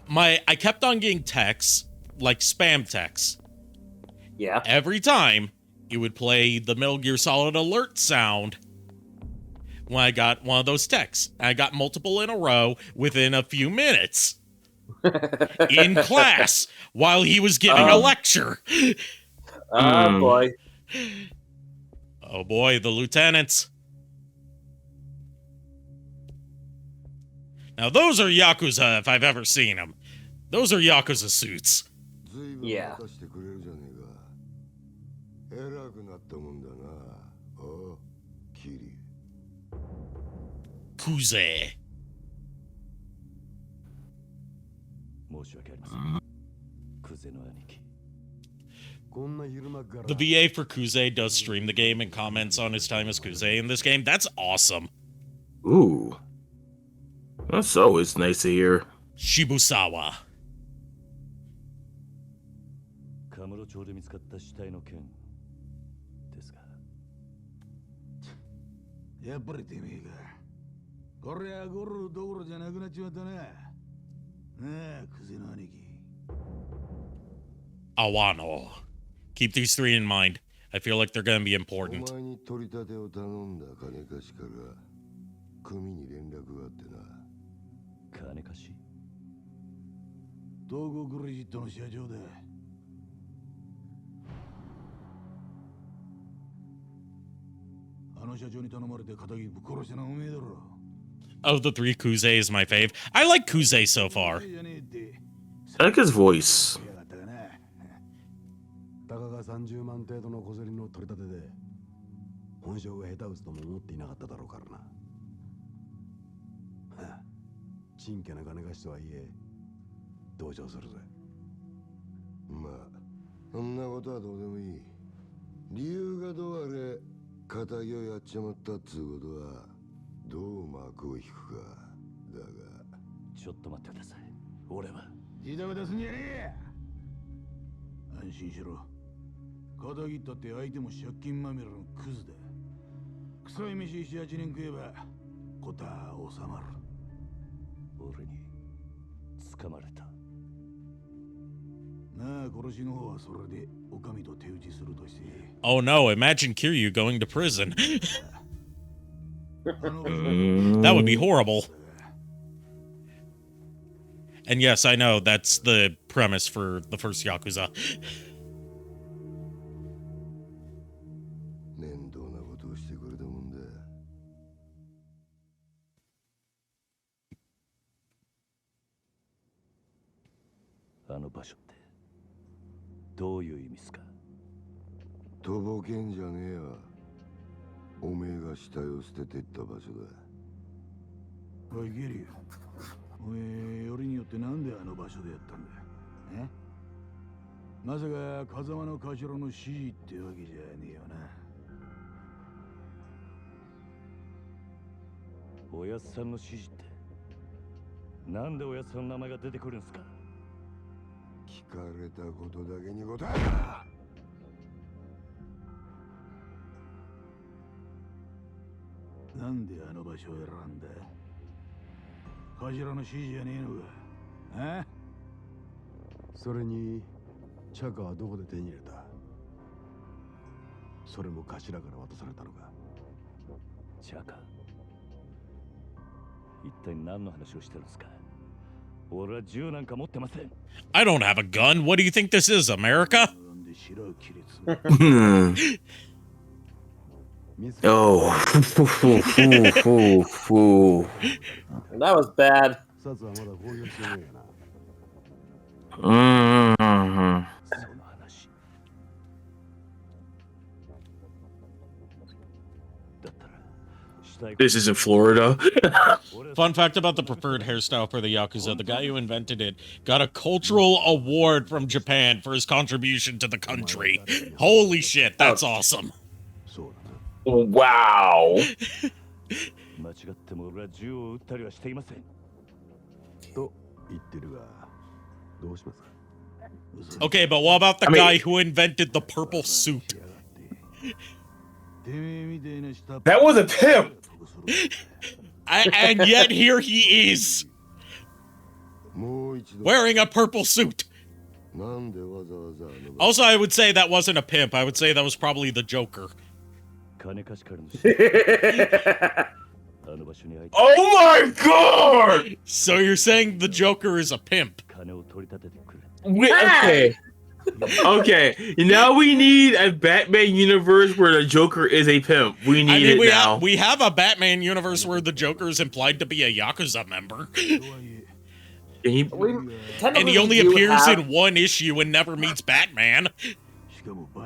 I kept on getting texts, like spam texts. Yeah. Every time it would play the Metal Gear Solid alert sound when I got one of those texts. I got multiple in a row within a few minutes. In class while he was giving a lecture. Oh boy. Oh boy, the lieutenants. Now those are Yakuza if I've ever seen them. Those are Yakuza suits. Yeah. Kuze. The VA for Kuze does stream the game and comments on his time as Kuze in this game. That's awesome. Ooh. That's always nice to hear. Shibusawa. カムロ町で見つかった死体の件ですが。やっぱりてめえが。こりゃゴルどころじゃなくなっちまったな。なあ、クゼの兄貴。 Awano. Keep these three in mind. I feel like they're gonna be important. お前に取り立てを頼んだ金貸しから組に連絡があってな。金貸し東郷クレジットの社長だ。あの社長に頼まれて仇ぶっ殺したのはおめえだろ。 Of the three, Kuze is my fave. I like Kuze so far. I like his voice. たかが30万程度の小競りの取り立てで本性が下手打つとも思っていなかっただろうからな。はあ、ちんけな金貸しとはいえ同情するぜ。まあそんなことはどうでもいい。理由がどうあれ仇をやっちまったっつうことはどう幕を引くかだが。ちょっと待ってください。俺はジタバタすんじゃねえ。安心しろ。仇ったって相手も借金まみれのクズだ。臭い飯7、8年食えばことは収まる。俺に掴まれた。なあ、殺しの方はそれでお上と手打ちするとして。Oh no, imagine Kiryu going to prison. That would be horrible. And yes, I know that's the premise for the first Yakuza. 面倒なことをしてくれたもんだ。あの場所ってどういう意味っすか。とぼけんじゃねえわ。おめえが死体を捨ててった場所だ。おいゲリュ、おめえよりによってなんであの場所でやったんだ。え、まさか風間の頭の指示ってわけじゃねえよな。おやっさんの指示ってなんでおやっさんの名前が出てくるんすか。聞かれたことだけに答えろ。なんであの場所を選んだ。頭の指示じゃねえのか。あ、それにチャカはどこで手に入れた。それも頭から渡されたのか。チャカ、一体何の話をしてるんですか。俺は銃なんか持ってません。 I don't have a gun. What do you think this is, America? Oh. That was bad. Mm-hmm. This is in Florida. Fun fact about the preferred hairstyle for the Yakuza, the guy who invented it got a cultural award from Japan for his contribution to the country. Holy shit, that's awesome. Wow. Okay, but what about the guy who invented the purple suit? That was a pimp. And yet here he is, wearing a purple suit. Also, I would say that wasn't a pimp. I would say that was probably the Joker. Oh my god! So you're saying the Joker is a pimp? Okay. Okay. Now we need a Batman universe where the Joker is a pimp. We need it now. We have a Batman universe where the Joker is implied to be a Yakuza member. And he only appears in one issue and never meets Batman.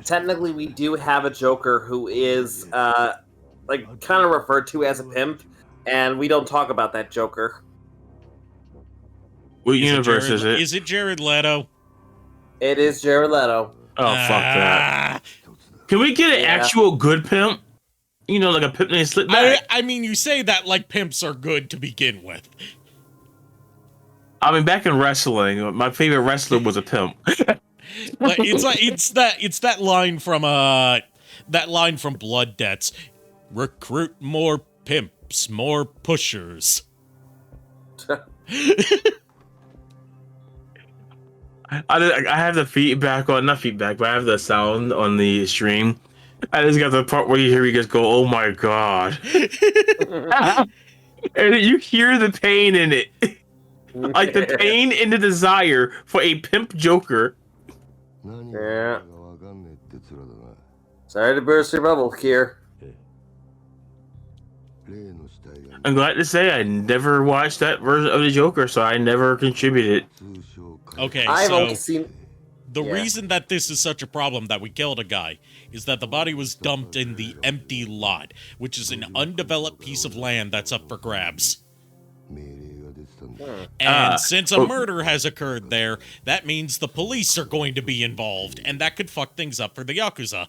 Technically, we do have a Joker who is, like, kind of referred to as a pimp, and we don't talk about that Joker. What universe is it? Is it Jared Leto? It is Jared Leto. Oh, fuck that. Can we get an actual good pimp? You know, like a pimp named Slipback? I mean, you say that like pimps are good to begin with. I mean, back in wrestling, my favorite wrestler was a pimp. Like, it's that line from Blood Debts. Recruit more pimps, more pushers. I have the feedback on, not feedback, but I have the sound on the stream. I just got the part where you hear you guys go, "Oh my god," and you hear the pain in it, like the pain and the desire for a pimp Joker. Yeah. Sorry to burst your bubble, Kier. I'm glad to say I never watched that version of the Joker, so I never contributed. Okay, I've only so seen. the reason that this is such a problem that we killed a guy is that the body was dumped in the empty lot, which is an undeveloped piece of land that's up for grabs. And since a murder has occurred there, that means the police are going to be involved, and that could fuck things up for the Yakuza.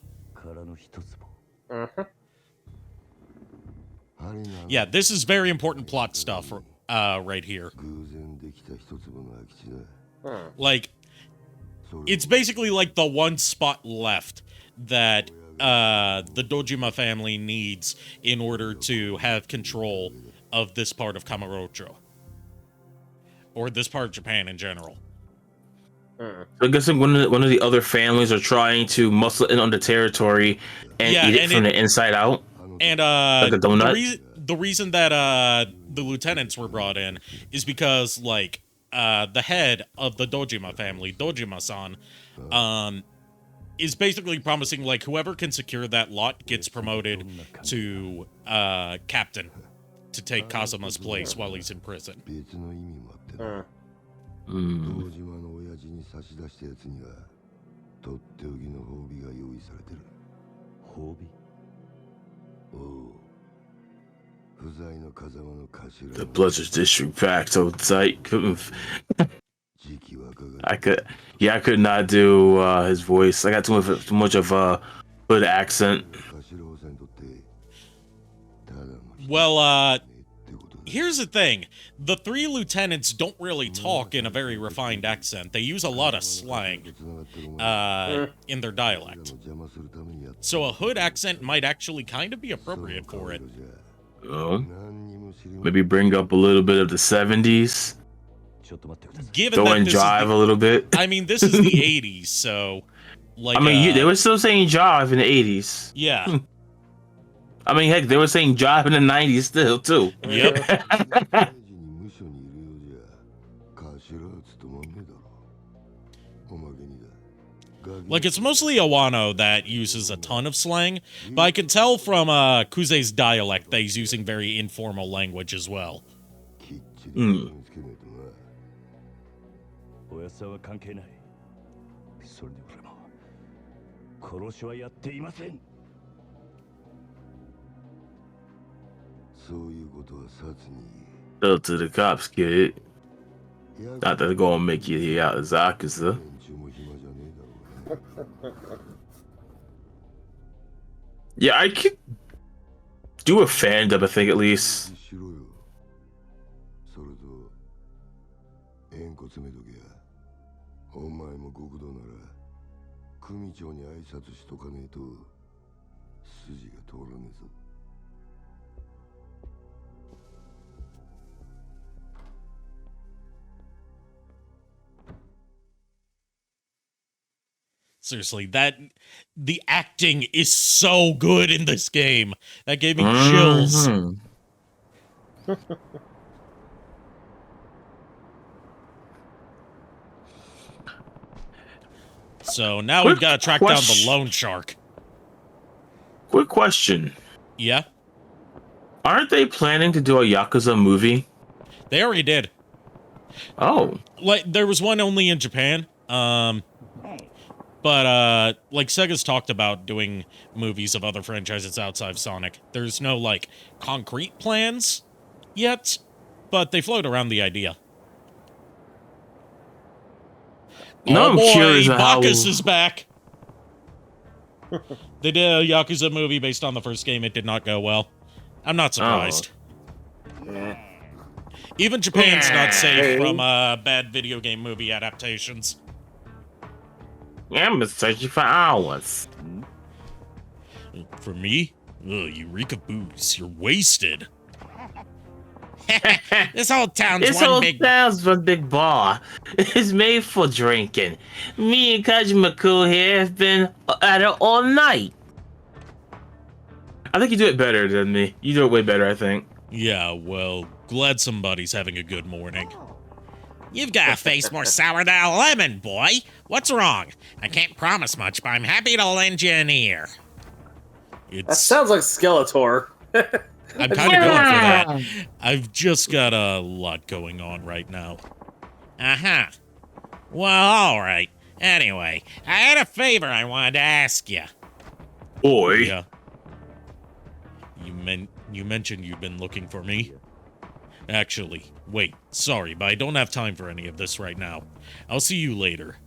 Yeah, this is very important plot stuff right here. Like, it's basically like the one spot left that the Dojima family needs in order to have control of this part of Kamurocho. Or this part of Japan in general. I'm guessing one of the other families are trying to muscle in on the territory and eat it from the inside out. And like a donut. The reason that the lieutenants were brought in is because like the head of the Dojima family, Dojima-san, is basically promising like whoever can secure that lot gets promoted to captain to take Kazuma's place while he's in prison. The Blizzard District pack so tight. I could not do his voice. I got too much of a hood accent. Well, here's the thing. The three lieutenants don't really talk in a very refined accent. They use a lot of slang in their dialect. So a hood accent might actually kind of be appropriate for it. Oh. Maybe bring up a little bit of the 70s. Given Throw in jive a little bit. I mean, this is the 80s, so... like. I mean, they were still saying jive in the 80s. Yeah. I mean, heck, they were saying jive in the 90s still, too. Yep. Like, it's mostly Awano that uses a ton of slang, but I can tell from Kuze's dialect that he's using very informal language as well. Tell to the cops, kid. Not that they're gonna make you hear out as Yakuza. Yeah, I could do a fan dub, I think, at least. Seriously, the acting is so good in this game. That gave me chills. So now we've got to track down the loan shark. Quick question. Yeah? Aren't they planning to do a Yakuza movie? They already did. Oh. Like, there was one only in Japan. But, like, Sega's talked about doing movies of other franchises outside of Sonic. There's no, like, concrete plans yet, but they float around the idea. No, oh boy, I'm curious Bacchus is back! They did a Yakuza movie based on the first game. It did not go well. I'm not surprised. Oh. Even Japan's not safe from bad video game movie adaptations. I'm been searching for hours. For me? Ugh, you reek of booze. You're wasted. This whole town's one big bar. It's made for drinking. Me and Kajima-ku here have been at it all night. I think you do it better than me. You do it way better, I think. Yeah, well, glad somebody's having a good morning. You've got a face more sour than a lemon, boy. What's wrong? I can't promise much, but I'm happy to lend you an ear. That sounds like Skeletor. I'm kind of going for that. I've just got a lot going on right now. Uh-huh. Well, all right. Anyway, I had a favor I wanted to ask you. Boy. Yeah. You mentioned you've been looking for me? Actually, wait, sorry, but I don't have time for any of this right now. I'll see you later.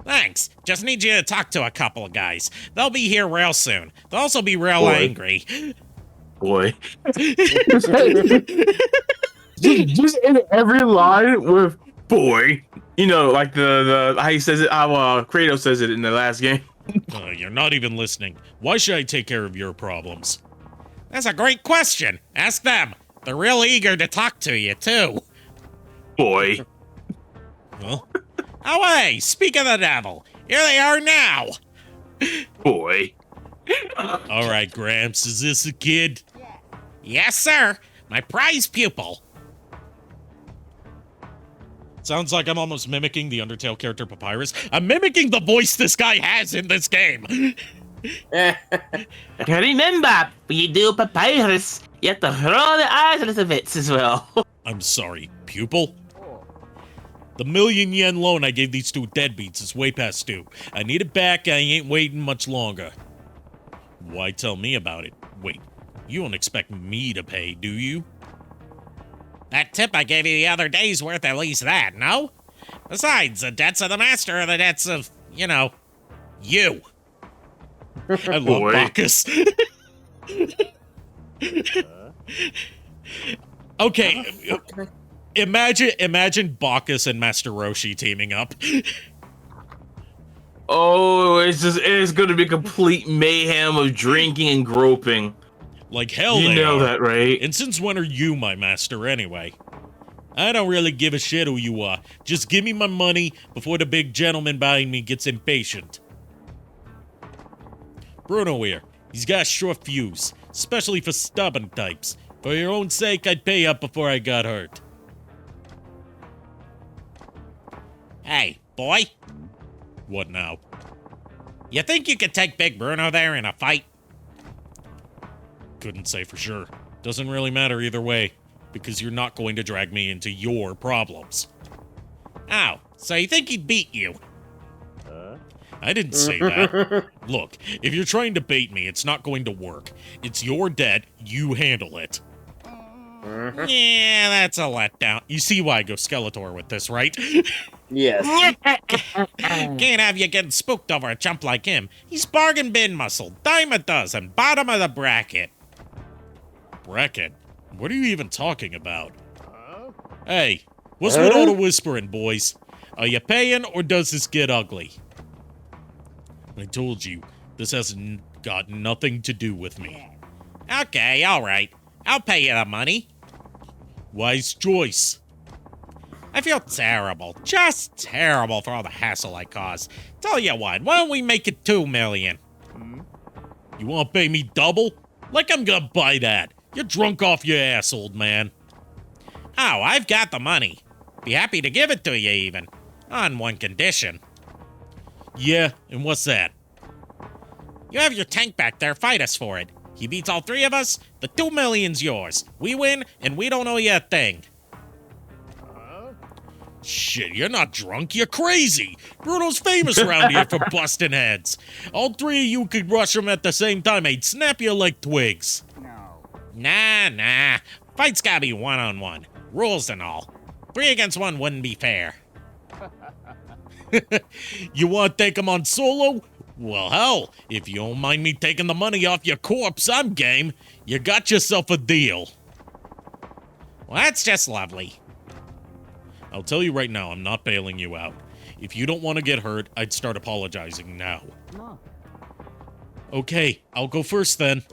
Thanks. Just need you to talk to a couple of guys. They'll be here real soon. They'll also be real Boy. angry. Boy. just in every line with boy. You know, like the how he says it, how Kratos says it in the last game. You're not even listening. Why should I take care of your problems? That's a great question. Ask them. They're real eager to talk to you, too. Boy. Huh? Oh, hey, speak of the devil. Here they are now. Boy. All right, Gramps, is this a kid? Yes, sir. My prize pupil. Sounds like I'm almost mimicking the Undertale character Papyrus. I'm mimicking the voice this guy has in this game. Remember, when you do Papyrus, you have to roll the eyes a little bit as well. I'm sorry, pupil? The $1,000,000 loan I gave these two deadbeats is way past due. I need it back, I ain't waiting much longer. Why tell me about it? Wait, you don't expect me to pay, do you? That tip I gave you the other day's worth at least that, no? Besides, the debts of the master are the debts of, you know, you. I love Bacchus. Okay, imagine Bacchus and Master Roshi teaming up. Oh, it's gonna be complete mayhem of drinking and groping. Like hell you they know are. that, right? And since when are you my master anyway? I don't really give a shit who you are. Just give me my money before the big gentleman behind me gets impatient. Bruno here. He's got a short fuse, especially for stubborn types. For your own sake, I'd pay up before I got hurt. Hey, boy. What now? You think you could take Big Bruno there in a fight? Couldn't say for sure. Doesn't really matter either way, because you're not going to drag me into your problems. Oh, so you think he'd beat you? I didn't say that. Look, if you're trying to bait me, it's not going to work. It's your debt, you handle it. Yeah, that's a letdown. You see why I go Skeletor with this, right? Yes. Can't have you getting spooked over a chump like him. He's bargain bin muscle, dime a dozen, bottom of the bracket. Bracket? What are you even talking about? Hey, what's with all the whispering, boys? Are you paying, or does this get ugly? I told you, this has got nothing to do with me. Okay, all right. I'll pay you the money. Wise choice. I feel terrible, just terrible for all the hassle I caused. Tell you what, why don't we make it 2 million? You want to pay me double? Like I'm gonna buy that. You're drunk off your ass, old man. Oh, I've got the money. Be happy to give it to you even. On one condition. Yeah, and what's that? You have your tank back there, fight us for it. He beats all 3 of us, the 2 million's yours. We win, and we don't owe you a thing. Shit, you're not drunk, you're crazy. Bruno's famous around here for busting heads. All 3 of you could rush him at the same time, he'd snap you like twigs. Nah. Fight's gotta be one-on-one. Rules and all. 3 against 1 wouldn't be fair. You want to take him on solo? Well, hell, if you don't mind me taking the money off your corpse, I'm game. You got yourself a deal. Well, that's just lovely. I'll tell you right now, I'm not bailing you out. If you don't want to get hurt, I'd start apologizing now. Okay, I'll go first then.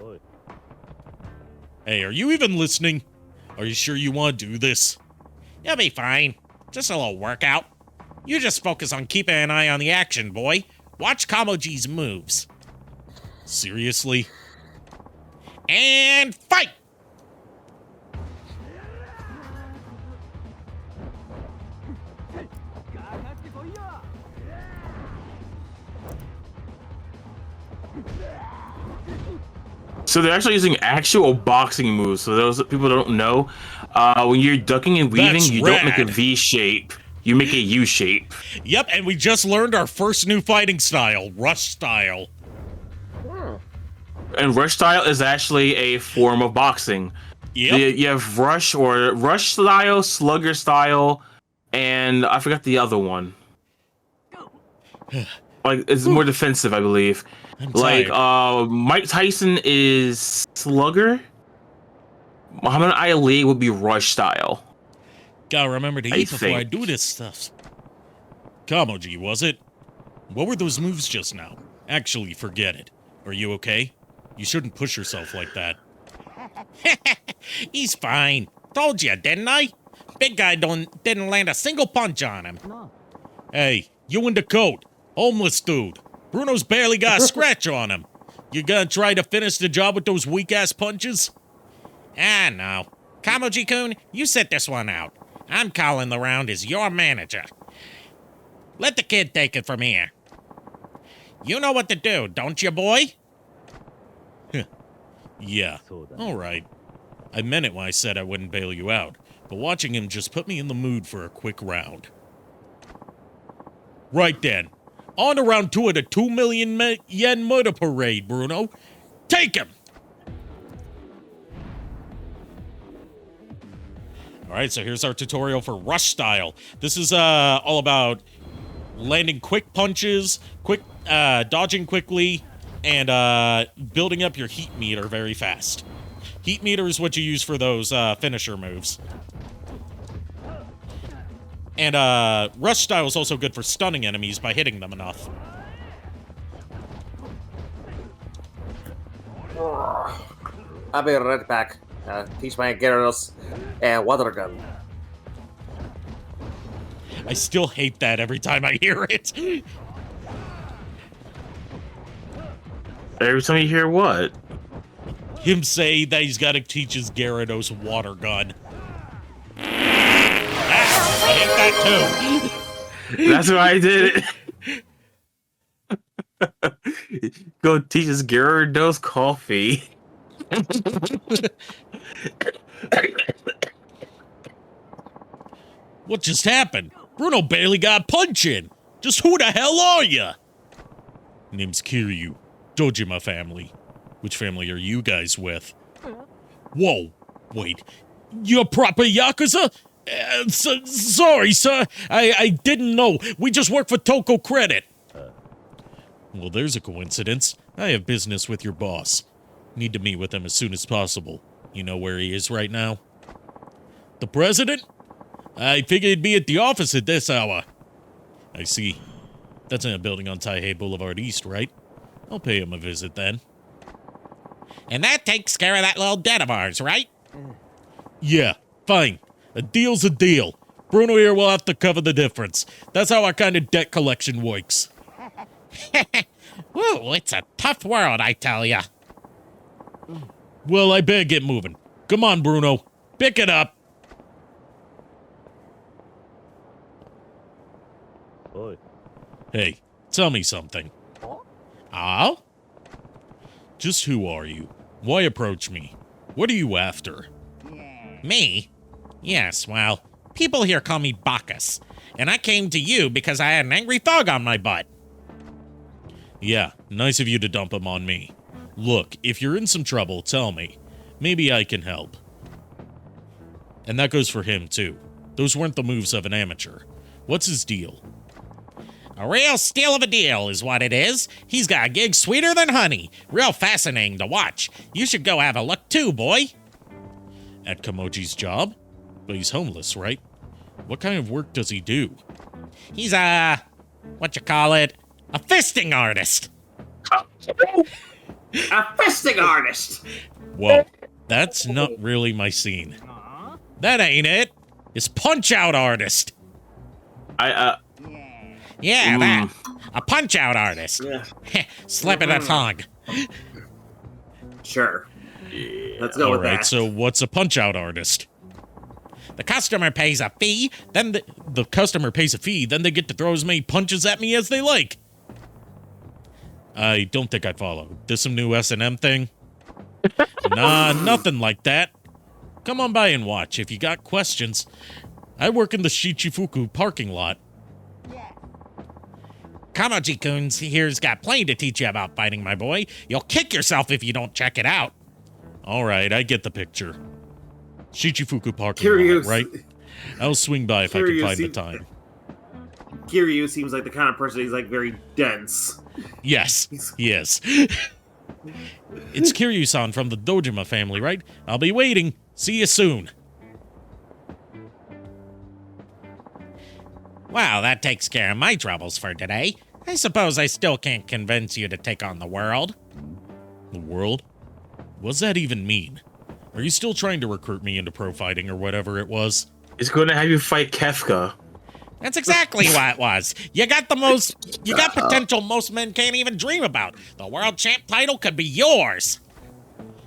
Hey, are you even listening? Are you sure you want to do this? You'll be fine. Just a little workout. You just focus on keeping an eye on the action, boy. Watch Kamoji's moves. Seriously? And fight! So they're actually using actual boxing moves. So those people don't know, when you're ducking and weaving, That's you don't make a rad. V shape. You make a U shape. Yep, and we just learned our first new fighting style, rush style. And rush style is actually a form of boxing. Yep. You have rush or rush style, slugger style, and I forgot the other one. Like it's more defensive, I believe. I'm Like tired. Mike Tyson is slugger. Muhammad Ali would be rush style. Gotta remember to I eat before I think. do this stuff. Kamoji, was it? What were those moves just now? Actually, forget it. Are you okay? You shouldn't push yourself like that. He's fine. Told you, didn't I? Big guy didn't land a single punch on him. Hey, you in the coat. Homeless dude. Bruno's barely got a scratch on him. You gonna try to finish the job with those weak-ass punches? Ah, no. Kamoji-kun, you sit this one out. I'm calling the round as your manager. Let the kid take it from here. You know what to do, don't you, boy? Yeah, all right. I meant it when I said I wouldn't bail you out, but watching him just put me in the mood for a quick round. Right then. On to round 2 of the 2 million yen murder parade, Bruno. Take him! Alright, so here's our tutorial for rush style. This is all about landing quick punches, dodging quickly, and building up your heat meter very fast. Heat meter is what you use for those finisher moves. And rush style is also good for stunning enemies by hitting them enough. I'll be right back. Teach my Gyarados water gun. I still hate that every time I hear it. Every time you hear what? Him say that he's got to teach his Gyarados water gun. I hate that too. That's why I did it. Go teach his Gyarados coffee. What just happened? Bruno barely got a punch in. Just who the hell are ya? Name's Kiryu. Dojima family. Which family are you guys with? Whoa, wait. You're proper Yakuza? Sorry, sir. I didn't know. We just work for Toko Credit. Well, there's a coincidence. I have business with your boss. Need to meet with him as soon as possible. You know where he is right now? The president? I figured he'd be at the office at this hour. I see. That's in a building on Taihei Boulevard East, right? I'll pay him a visit then. And that takes care of that little debt of ours, right? Yeah, fine. A deal's a deal. Bruno here will have to cover the difference. That's how our kind of debt collection works. Woo, it's a tough world, I tell ya. Well, I better get moving. Come on, Bruno. Pick it up. Hey, tell me something. Oh? Just who are you? Why approach me? What are you after? Me? Yes, well, people here call me Bacchus, and I came to you because I had an angry thug on my butt. Yeah, nice of you to dump him on me. Look, if you're in some trouble, tell me. Maybe I can help. And that goes for him, too. Those weren't the moves of an amateur. What's his deal? A real steal of a deal is what it is. He's got a gig sweeter than honey. Real fascinating to watch. You should go have a look too, boy. At Kamoji's job? But he's homeless, right? What kind of work does he do? He's a fisting artist. A fisting artist! Whoa, that's not really my scene. That ain't it. It's punch-out artist. Yeah, that. A punch-out artist. Yeah. Slip of the tongue. Sure. Let's go All with right, that. so what's a punch-out artist? The customer pays a fee, then the customer pays a fee, then they get to throw as many punches at me as they like. I don't think I follow. This some new S&M thing? Nah, nothing like that. Come on by and watch if you got questions. I work in the Shichifuku parking lot. Kamaji-kun here's got plenty to teach you about fighting, my boy. You'll kick yourself if you don't check it out. All right, I get the picture. Shichifuku parking lot, right? I'll swing by if I can find the time. Kiryu seems like the kind of person he's like very dense. Yes, yes. It's Kiryu-san from the Dojima family, right? I'll be waiting. See you soon. Well, that takes care of my troubles for today. I suppose I still can't convince you to take on the world. The world? What's that even mean? Are you still trying to recruit me into pro fighting or whatever it was? It's going to have you fight Kefka. That's exactly what it was. You got potential most men can't even dream about. The world champ title could be yours.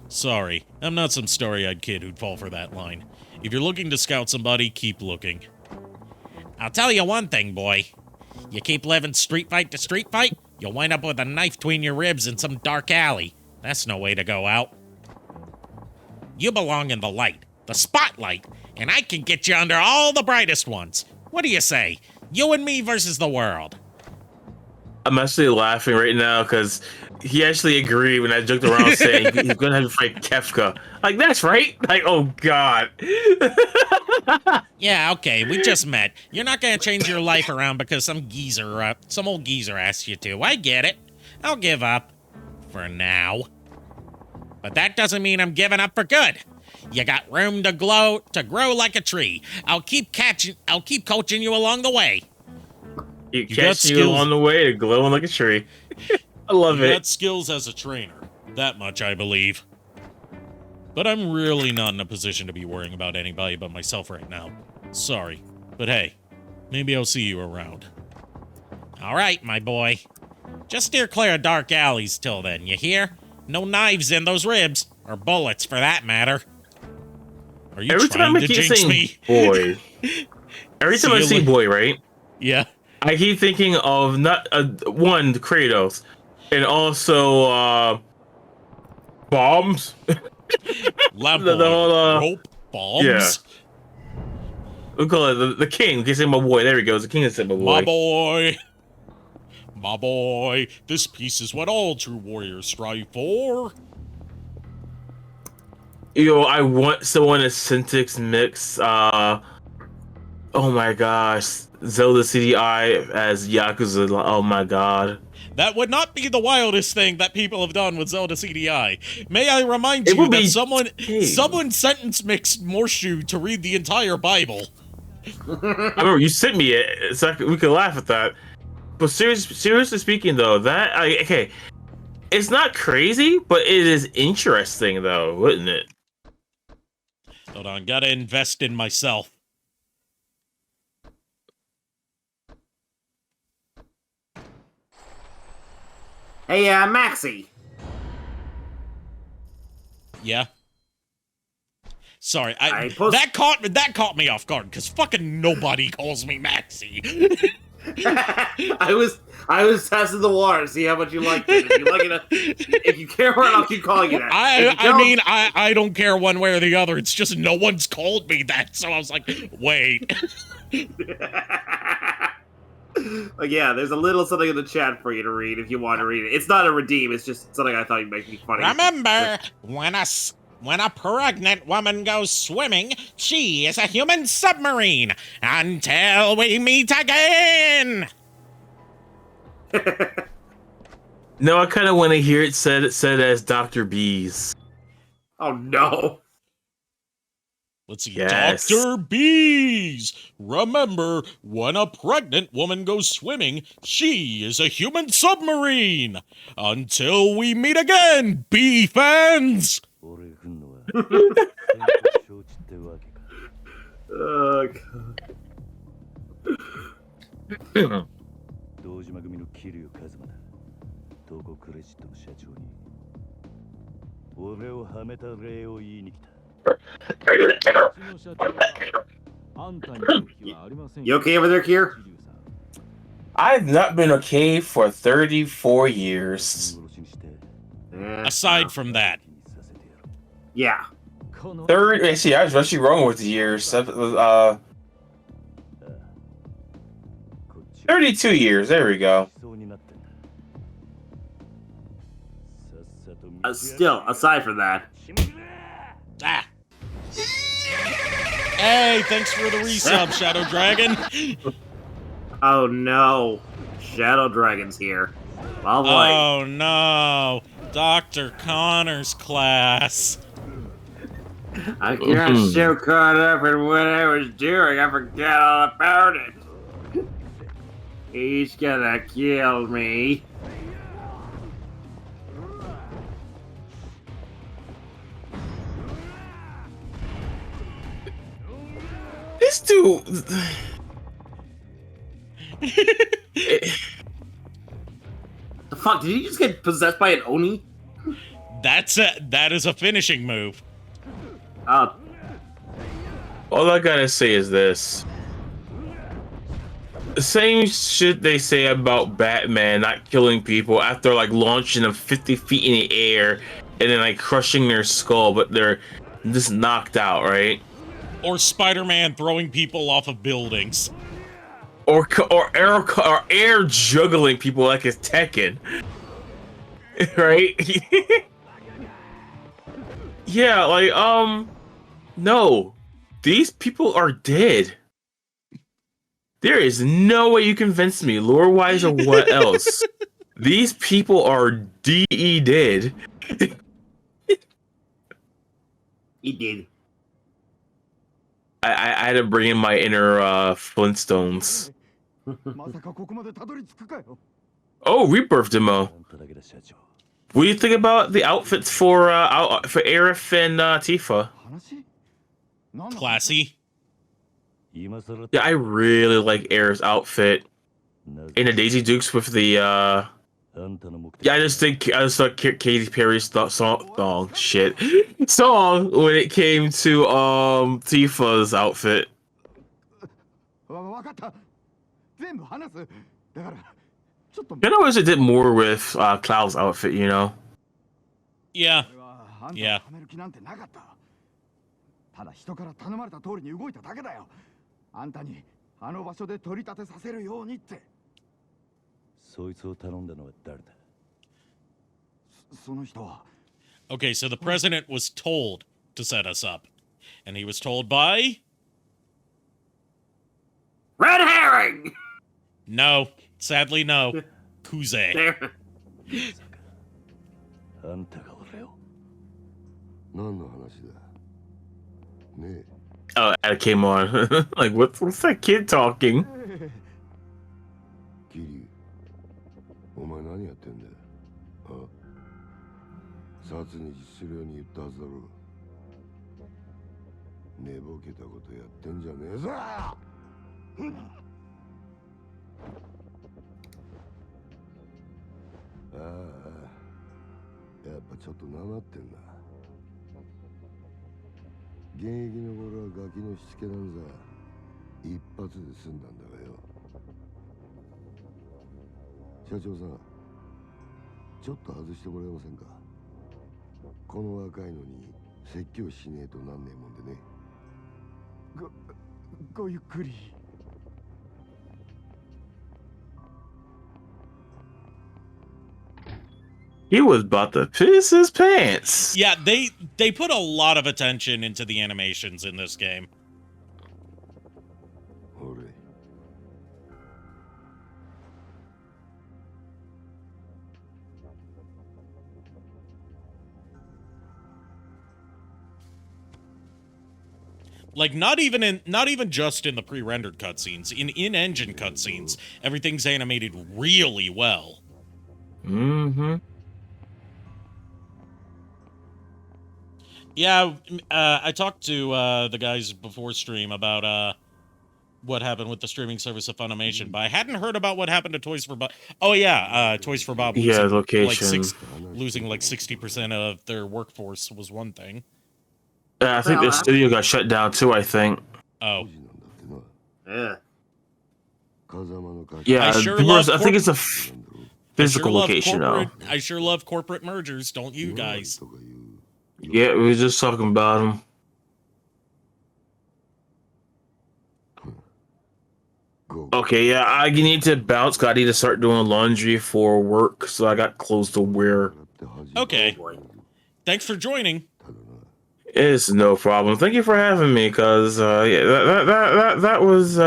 Sorry, I'm not some starry-eyed kid who'd fall for that line. If you're looking to scout somebody, keep looking. I'll tell you one thing, boy. You keep living street fight to street fight, you'll wind up with a knife between your ribs in some dark alley. That's no way to go out. You belong in the light, the spotlight, and I can get you under all the brightest ones. What do you say? You and me versus the world. I'm actually laughing right now because he actually agreed when I joked around saying he's going to have to fight Kefka. Like, that's right. Like, oh, God. Yeah, okay, we just met. You're not going to change your life around because some old geezer asked you to. I get it. I'll give up. For now. But that doesn't mean I'm giving up for good. You got room to grow like a tree. I'll keep coaching you along the way. You catch you along the way to glowing like a tree. I love it. You got skills as a trainer. That much I believe. But I'm really not in a position to be worrying about anybody but myself right now. Sorry. But hey, maybe I'll see you around. All right, my boy. Just steer clear of dark alleys till then, you hear? No knives in those ribs. Or bullets, for that matter. Are you trying to jinx me? Boy. Every time I see boy, right? Yeah. I keep thinking of not one Kratos, and also bombs. Lamp rope bombs. Yeah. We call it the king. You can say my boy. There he goes. The king is my boy. My boy. My boy. This peace is what all true warriors strive for. Yo, I want someone to Syntix mix. Oh my gosh, Zelda CDI as Yakuza. Oh my god. That would not be the wildest thing that people have done with Zelda CDI. May I remind you that someone sentence mixed Morshu to read the entire Bible. I remember you sent me it, so we could laugh at that. But seriously speaking, though, okay, it's not crazy, but it is interesting, though, wouldn't it? Hold on, gotta invest in myself. Hey, Maxie. Yeah. Sorry, that caught me off guard because fucking nobody calls me Maxie. I was testing the water, see how much you like it. If you like it, if you care for it, I'll keep calling you that. I don't care one way or the other. It's just no one's called me that, so I was like, wait. Like, yeah, there's a little something in the chat for you to read if you want to read it. It's not a redeem. It's just something I thought you'd make me funny. Remember, when a pregnant woman goes swimming, she is a human submarine. Until we meet again. No, I kind of want to hear it said as Dr. Bees. Oh no. Let's see. Yes. Dr. Bees. Remember, when a pregnant woman goes swimming, she is a human submarine. Until we meet again, bee fans. Oh, God. 堂島組の桐生一馬だ。どこクレジットの社長に You okay over there, Kier? I've not been okay for 34 years. Aside from that. Yeah. See, I was actually wrong with the years. 32 years. There we go. Still, aside from that. Ah. Hey, thanks for the resub, Shadow Dragon. Oh no. Shadow Dragon's here. Oh boy. Oh no. Dr. Connor's class. I got so caught up in what I was doing, I forgot all about it. He's gonna kill me. This dude. The fuck? Did he just get possessed by an Oni? That is a finishing move. All I gotta say is this. The same shit they say about Batman not killing people after like launching them 50 feet in the air and then like crushing their skull, but they're just knocked out, right? Or Spider-Man throwing people off of buildings. Or air juggling people like it's Tekken. Right? Yeah, like, no. These people are dead. There is no way you convince me, lore-wise or what else. These people are DE dead. He did. I had to bring in my inner Flintstones. Oh, Rebirth demo. What do you think about the outfits for Aerith and Tifa? Classy. Yeah, I really like Aerith's outfit. And the Daisy Dukes with the yeah, I just thought Katy Perry's song when it came to Tifa's outfit. Kind of wish it did more with Cloud's outfit, you know? Yeah. Yeah. Okay, so the president was told to set us up. And he was told by... Red herring! No. Sadly, no. Kuze. There. Oh, it came on. Like, what's that kid talking? お前何やってんだよ。あ？殺に実するように言ったはずだろう。寝ぼけたことやってんじゃねえぞ。ああ、やっぱちょっとなまってんな。現役の頃はガキのしつけなんざ一発で済んだんだがよ。社長さん、ちょっと外してもらえませんか。この若いのに説教しねえとなんねえもんでね。ごゆっくり。He was about to piss his pants. Yeah, they put a lot of attention into the animations in this game. Like not even just in the pre-rendered cutscenes, in-engine cutscenes, everything's animated really well. Mm-hmm. Yeah, I talked to the guys before stream about what happened with the streaming service of Funimation, but I hadn't heard about what happened to Toys for Bob. Oh yeah, Toys for Bob Yeah, losing location. losing like 60% of their workforce was one thing. Yeah, I think the studio got shut down too. I think. Oh. Yeah. Yeah, I sure people love I think it's a physical location now. I sure love corporate mergers, don't you guys? Yeah, we were just talking about them. Okay, yeah, I need to bounce. 'Cause I need to start doing laundry for work, so I got clothes to wear. Okay. Thanks for joining. It's no problem. Thank you for having me. Cause yeah, that was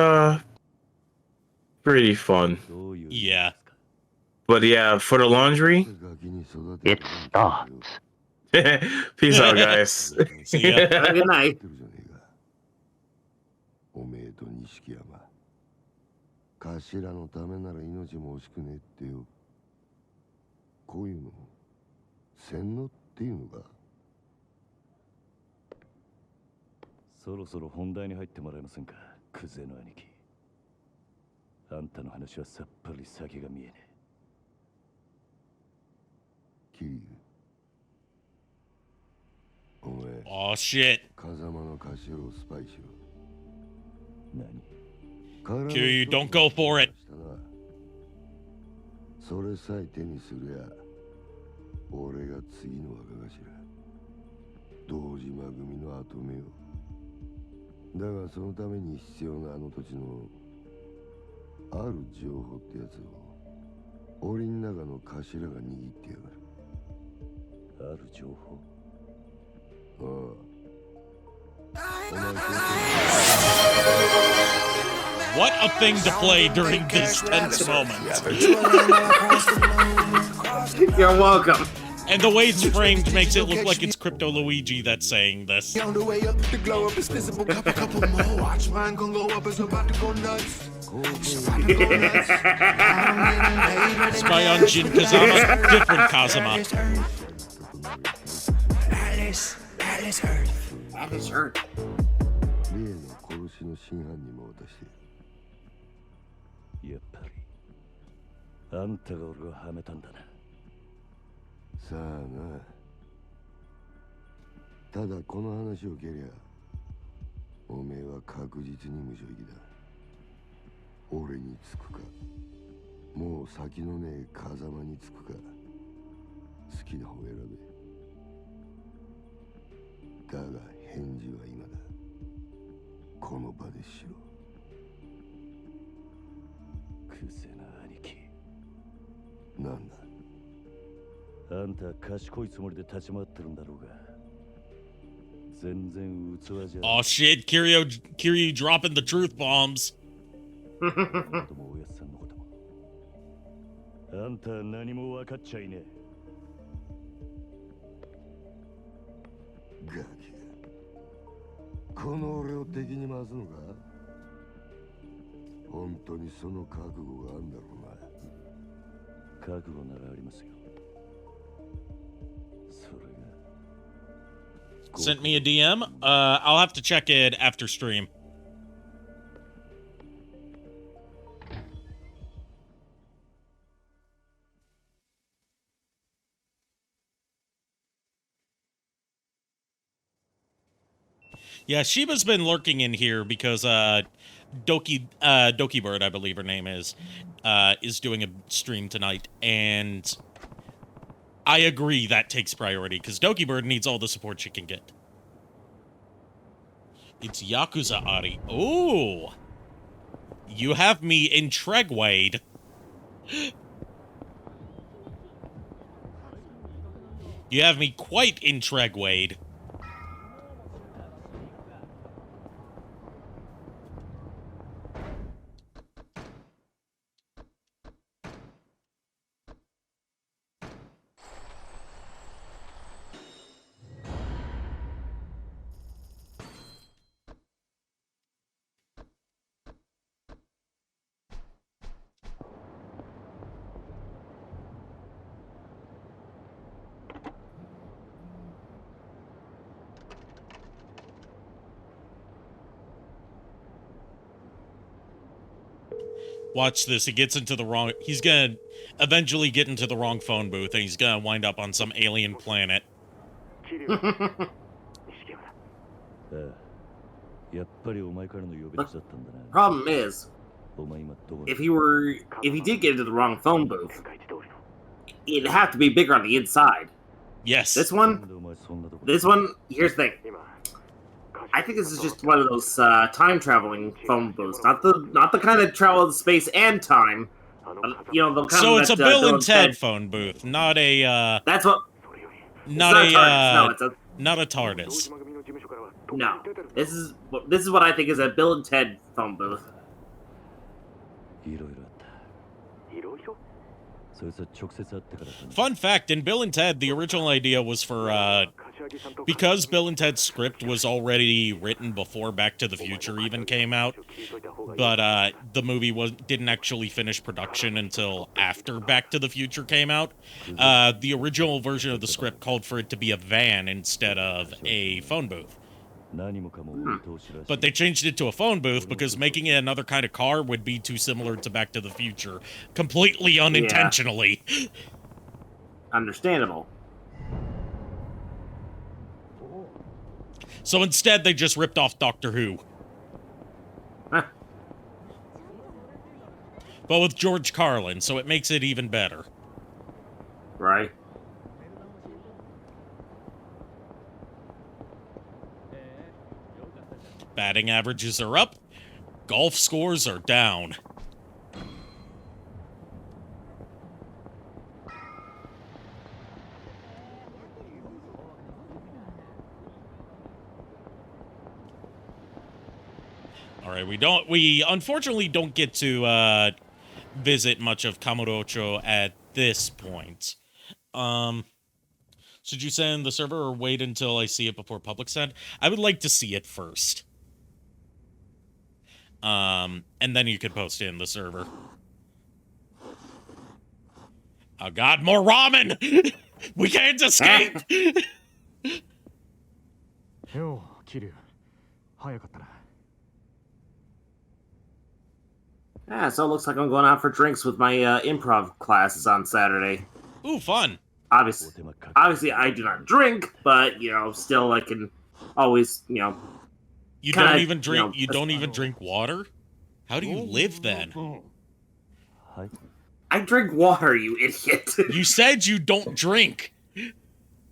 pretty fun. Yeah. But yeah, for the laundry, it starts. Peace out, guys. See ya. Good night. おめえと錦山頭のためなら命も惜しくねえってよこういうの洗脳っていうのかそろそろ本題に入ってもらえませんかクゼの兄貴あんたの話はさっぱり先が見えねえキリお前 Oh shit. 風間の頭をスパイしろ Kiryu, don't go for it. それさえ手にすりゃ俺が次の若頭堂島組の跡目よだがそのために必要なあの土地のある情報ってやつを檻の中の頭が握ってやがるある情報ああ What a thing to play during this tense moment. You're welcome. And the way it's framed makes it look like it's Crypto Luigi that's saying this. Spy on Jin Kazama, different Kazama. Alice Earth. Alice Earth. 例の殺しの真犯人も渡してやっぱりあんたが俺をはめたんだなさあなただこの話を蹴りゃおめえは確実に無所行きだ俺につくかもう先のねえ風間につくか好きな方選べだが返事は今だこの場でしろクセな兄貴なんだあんた賢いつもりで立ち回ってるんだろうが全然器じゃ Oh shit, Kiryu dropping the truth bombs. おやつさんのこともあんたは何も分かっちゃいねえガキがこの俺を敵に回すのか本当にその覚悟があんだろうな覚悟ならありますよそれが Sent me a DM. I'll have to check it after stream. Yeah, Shiba's been lurking in here because Doki Bird, I believe her name is doing a stream tonight, and I agree that takes priority because Doki Bird needs all the support she can get. It's Yakuza Ari. Oh, you have me intrigued. You have me quite intrigued. Watch this. He gets into the wrong... He's gonna eventually get into the wrong phone booth, and he's gonna wind up on some alien planet. Problem is, if he did get into the wrong phone booth, it'd have to be bigger on the inside. Yes. This one, here's the thing. I think this is just one of those time-traveling phone booths. Not the kind that travel in space and time. You know, the kind So of it's a Bill and Ted phone booth, not a, That's what... Not a, not a TARDIS. No. This is what I think is a Bill and Ted phone booth. Fun fact, in Bill and Ted, the original idea was for, because Bill and Ted's script was already written before Back to the Future even came out, but the movie didn't actually finish production until after Back to the Future came out. The original version of the script called for it to be a van instead of a phone booth. But they changed it to a phone booth because making it another kind of car would be too similar to Back to the Future. Completely unintentionally. Yeah. Understandable. So instead, they just ripped off Doctor Who. Huh. But with George Carlin, so it makes it even better. Right. Batting averages are up. Golf scores are down. All right, we unfortunately don't get to visit much of Kamurocho at this point. Should you send the server or wait until I see it before public send? I would like to see it first. And then you could post it in the server. Oh god, more ramen! We can't escape! Yeah, so it looks like I'm going out for drinks with my improv classes on Saturday. Ooh, fun. Obviously, I do not drink, but, you know, still I can always, you know... You don't even drink, you don't even drink water? How do you live then? I drink water, you idiot. You said you don't drink.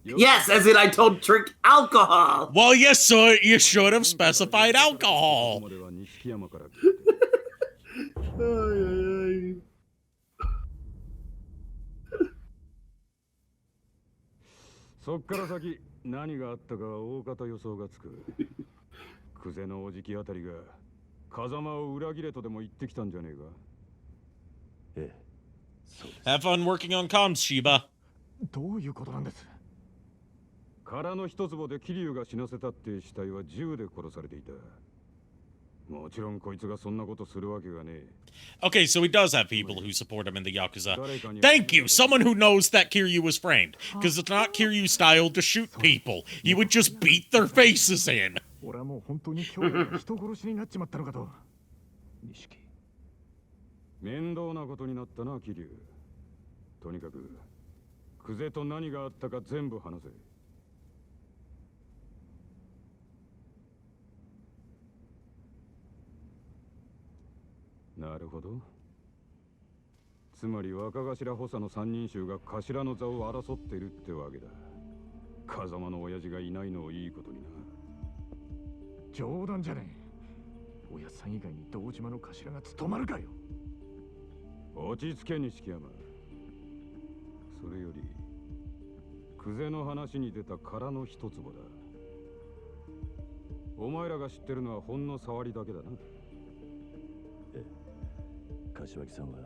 Yes, as in I don't drink alcohol. Well, yes, so you should have specified alcohol. Have fun working on comms, Shiba. どういうことなんです？殻の一坪で桐生が死なせたって死体は銃で殺されていた。もちろんこいつがそんなことするわけがねえ。 Okay, so he does have people who support him in the Yakuza. Thank you, someone who knows that Kiryu was framed. Because it's not Kiryu's style to shoot people. He would just beat their faces in. 俺はもう本当に今日人殺しになっちまったのかと。錦。面倒なことになったな、桐生。とにかく。 クゼと何があったか全部話せ。なるほど。つまり若頭補佐の三人衆が頭の座を争っているってわけだ。風間の親父がいないのをいいことにな。冗談じゃねえ。親さん以外に堂島の頭が務まるかよ。落ち着け錦山。 それよりクゼの話に出た殻の一坪だ。お前らが知ってるのはほんの触りだけだな。え、柏木さんは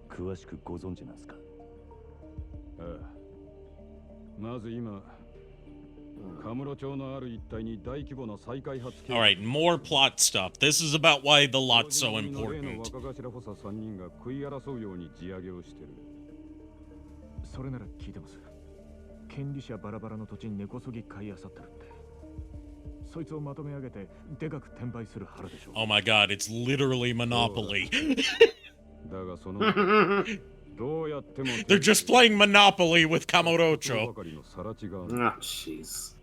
詳しくご存知なんすか？ああ。まず今、カムロ町のある一帯に大規模な再開発計画。 Alright, more plot stuff. This is about why the lot's so important. 若頭補佐3人が食い争うように地上げをしてる。 それなら聞いてます。権利者バラバラの土地に根こそぎ買い漁ってるって。そいつをまとめ上げてでかく転売する腹でしょう。 Oh my god, it's literally Monopoly. だがそのどうやっても They're just playing Monopoly with Kamurocho. ばかりのさら地が Ah, jeez.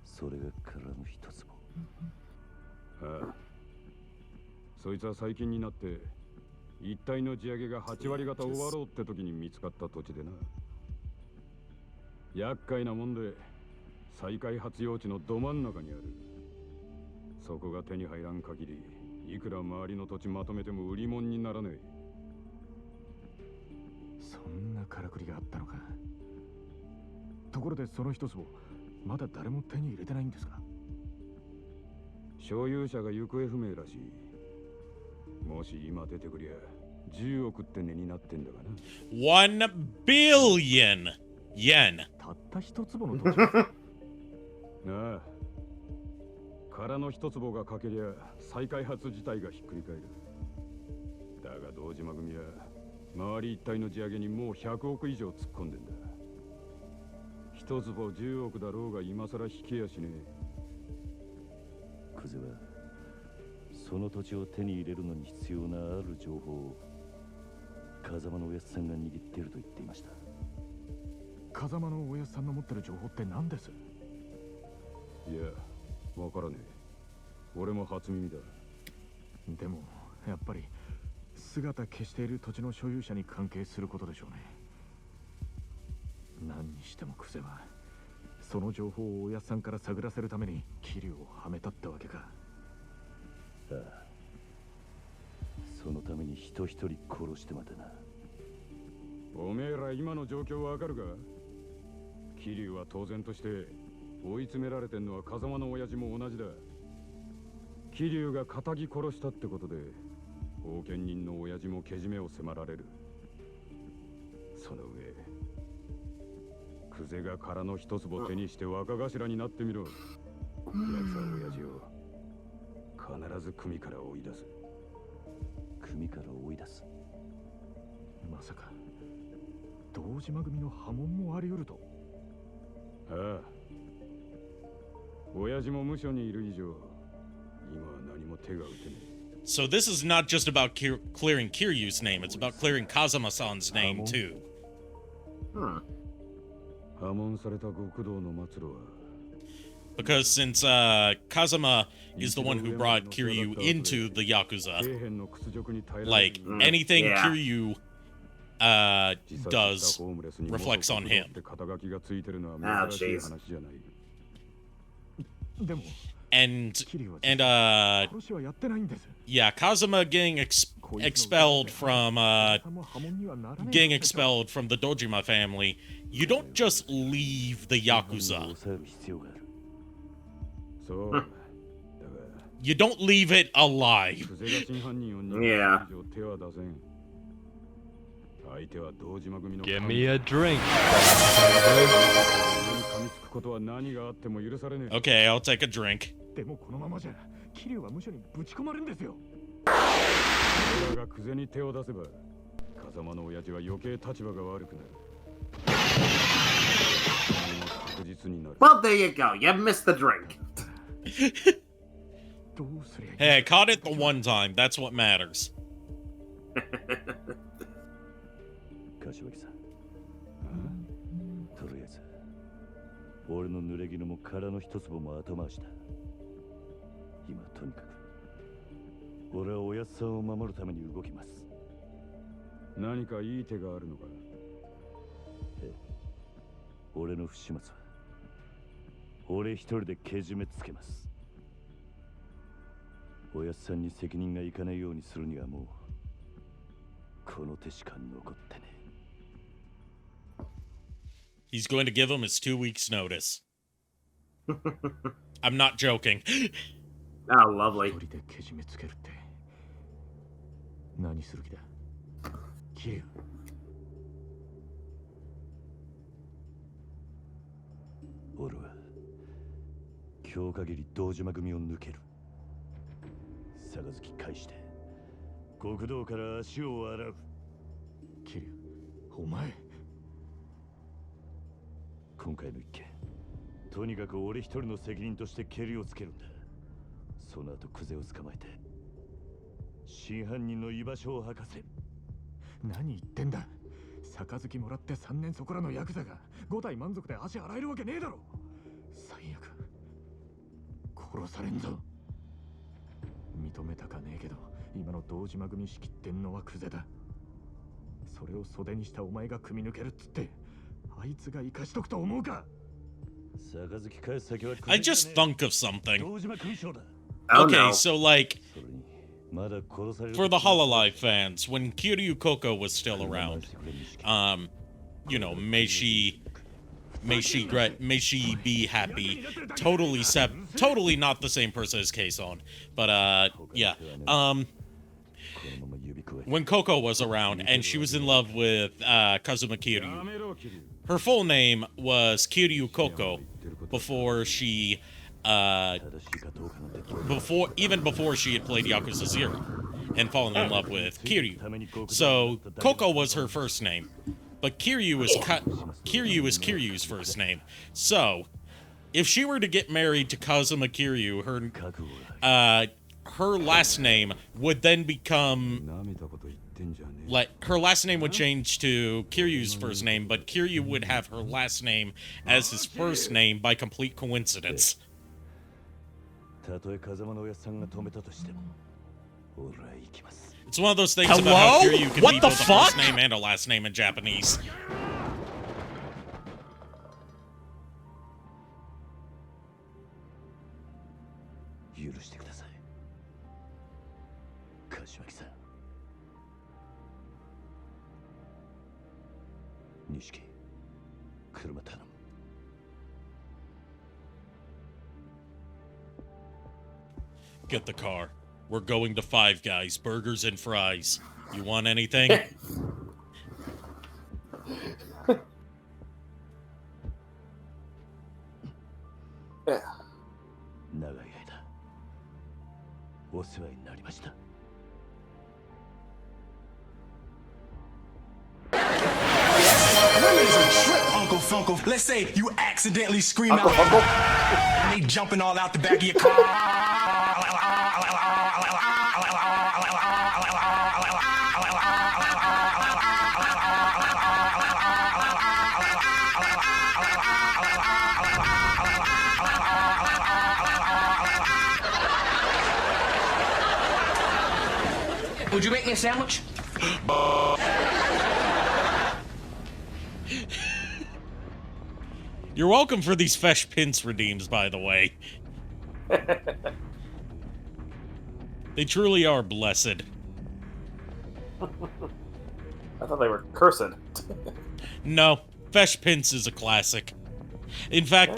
それが殻の一つも。ああ、そいつは最近になって一体の地上げが8割方終わろうって時に見つかった土地でな。厄介なもんで再開発用地のど真ん中にある。そこが手に入らん限りいくら周りの土地まとめても売り物にならねえ。そんなからくりがあったのか。ところでその一坪まだ誰も手に入れてないんですか？所有者が行方不明らしい。もし今出てくりゃ10億って値になってんだがな。1 billion yen. たった一坪の土地。ああ、殻の一坪がかけりゃ再開発自体がひっくり返る。だが堂島組は周り一帯の地上げにもう100億以上突っ込んでんだ。一坪10億だろうが今さら引けやしねクゼはその土地を手に入れるのに必要なある情報を風間のおやつさんが握っていると言っていました。風間のおやつさんの持ってる情報って何です？いや、わからねえ。俺も初耳だ。でもやっぱり姿消している土地の所有者に関係することでしょうね。何にしてもクゼはその情報をおやつさんから探らせるために桐生をはめたってわけか。ああ、そのために人一人殺してまでな。おめえら今の状況わかるか？桐生は当然として追い詰められてんのは風間の親父も同じだ。桐生が仇殺したってことで後見人の親父もけじめを迫られる。その上クゼが殻の一坪手にして若頭になってみろ。奴は親父を必ず組から追い出す。組から追い出す。まさか堂島組の波紋もあり得ると。ああ、親父も無所にいる以上今は何も手が打てねえ。 So this is not just about clearing Kiryu's name, it's about clearing Kazama-san's name too. Because since Kazama is the one who brought Kiryu into the Yakuza, like anything Kiryu does reflects on him. Ah, jeez. And yeah, Kazama getting expelled from the Dojima family. You don't just leave the Yakuza. You don't leave it alive. Yeah. Give me a drink. Okay, I'll take a drink. でもこのままじゃ桐生は無所にぶち込まれるんですよ。俺らがクゼに手を出せば風間の親父は余計立場が悪くなる。確実になる。 Well, there you go. You missed the drink. Hey, I caught it the one time. That's what matters. 柏木さん、とりあえず俺の濡れ衣も殻の一粒も後回しだ。今とにかく俺はおやっさんを守るために動きます。何かいい手があるのか？ええ、俺の不始末は俺一人でけじめつけます。おやっさんに責任がいかないようにするにはもうこの手しか残ってね。 He's going to give him his 2 weeks notice. I'm not joking. Oh, lovely. けじめつけるって何する気だ？桐生。俺は今日限り堂島組を抜ける。杯返して極道から足を洗う。桐生、お前。今回の一件とにかく俺一人の責任としてケリをつけるんだ。その後クゼを捕まえて真犯人の居場所を吐かせ。何言ってんだ。杯もらって3年そこらのヤクザが5体満足で足洗えるわけねえだろ。最悪殺されんぞ。認めたかねえけど今の堂島組仕切ってんのはクゼだ。それを袖にしたお前が組み抜けるっつってあいつが生かしとくと思うか。 I just thunk of something. Oh, Okay, no. so like, for the Hololive fans, when Kiryu Koko was still around, you know, may she be happy. Totally not the same person as Kason, but yeah. When Koko was around and she was in love with Kazuma Kiryu, her full name was Kiryu Koko before she before she had played Yakuza 0 and fallen in love with Kiryu. So Koko was her first name, but Kiryu is Kiryu's first name. So if she were to get married to Kazuma Kiryu, her last name would then become, like, her last name would change to Kiryu's first name, but Kiryu would have her last name as his first name by complete coincidence. It's one of those things about how Kiryu can be both a first name and a last name in Japanese. Get the car. We're going to Five Guys, burgers and fries. You want anything? Uncle Funkle, let's say you accidentally scream out and they jumping all out the back of your car. Would you make me a sandwich? You're welcome for these Fesh Pints redeems, by the way. They truly are blessed. I thought they were cursed. No, Fesh Pints is a classic. In fact,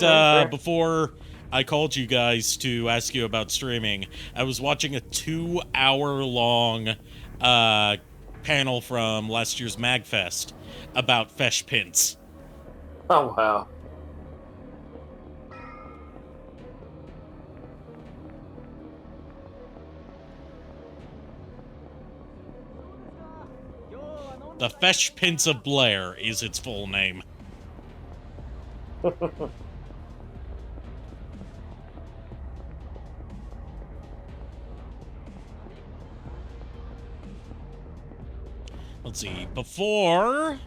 before I called you guys to ask you about streaming, I was watching a 2-hour-long panel from last year's MagFest about Fesh Pints. Oh, wow. The Fesh Pints of Blair is its full name. Let's see, before...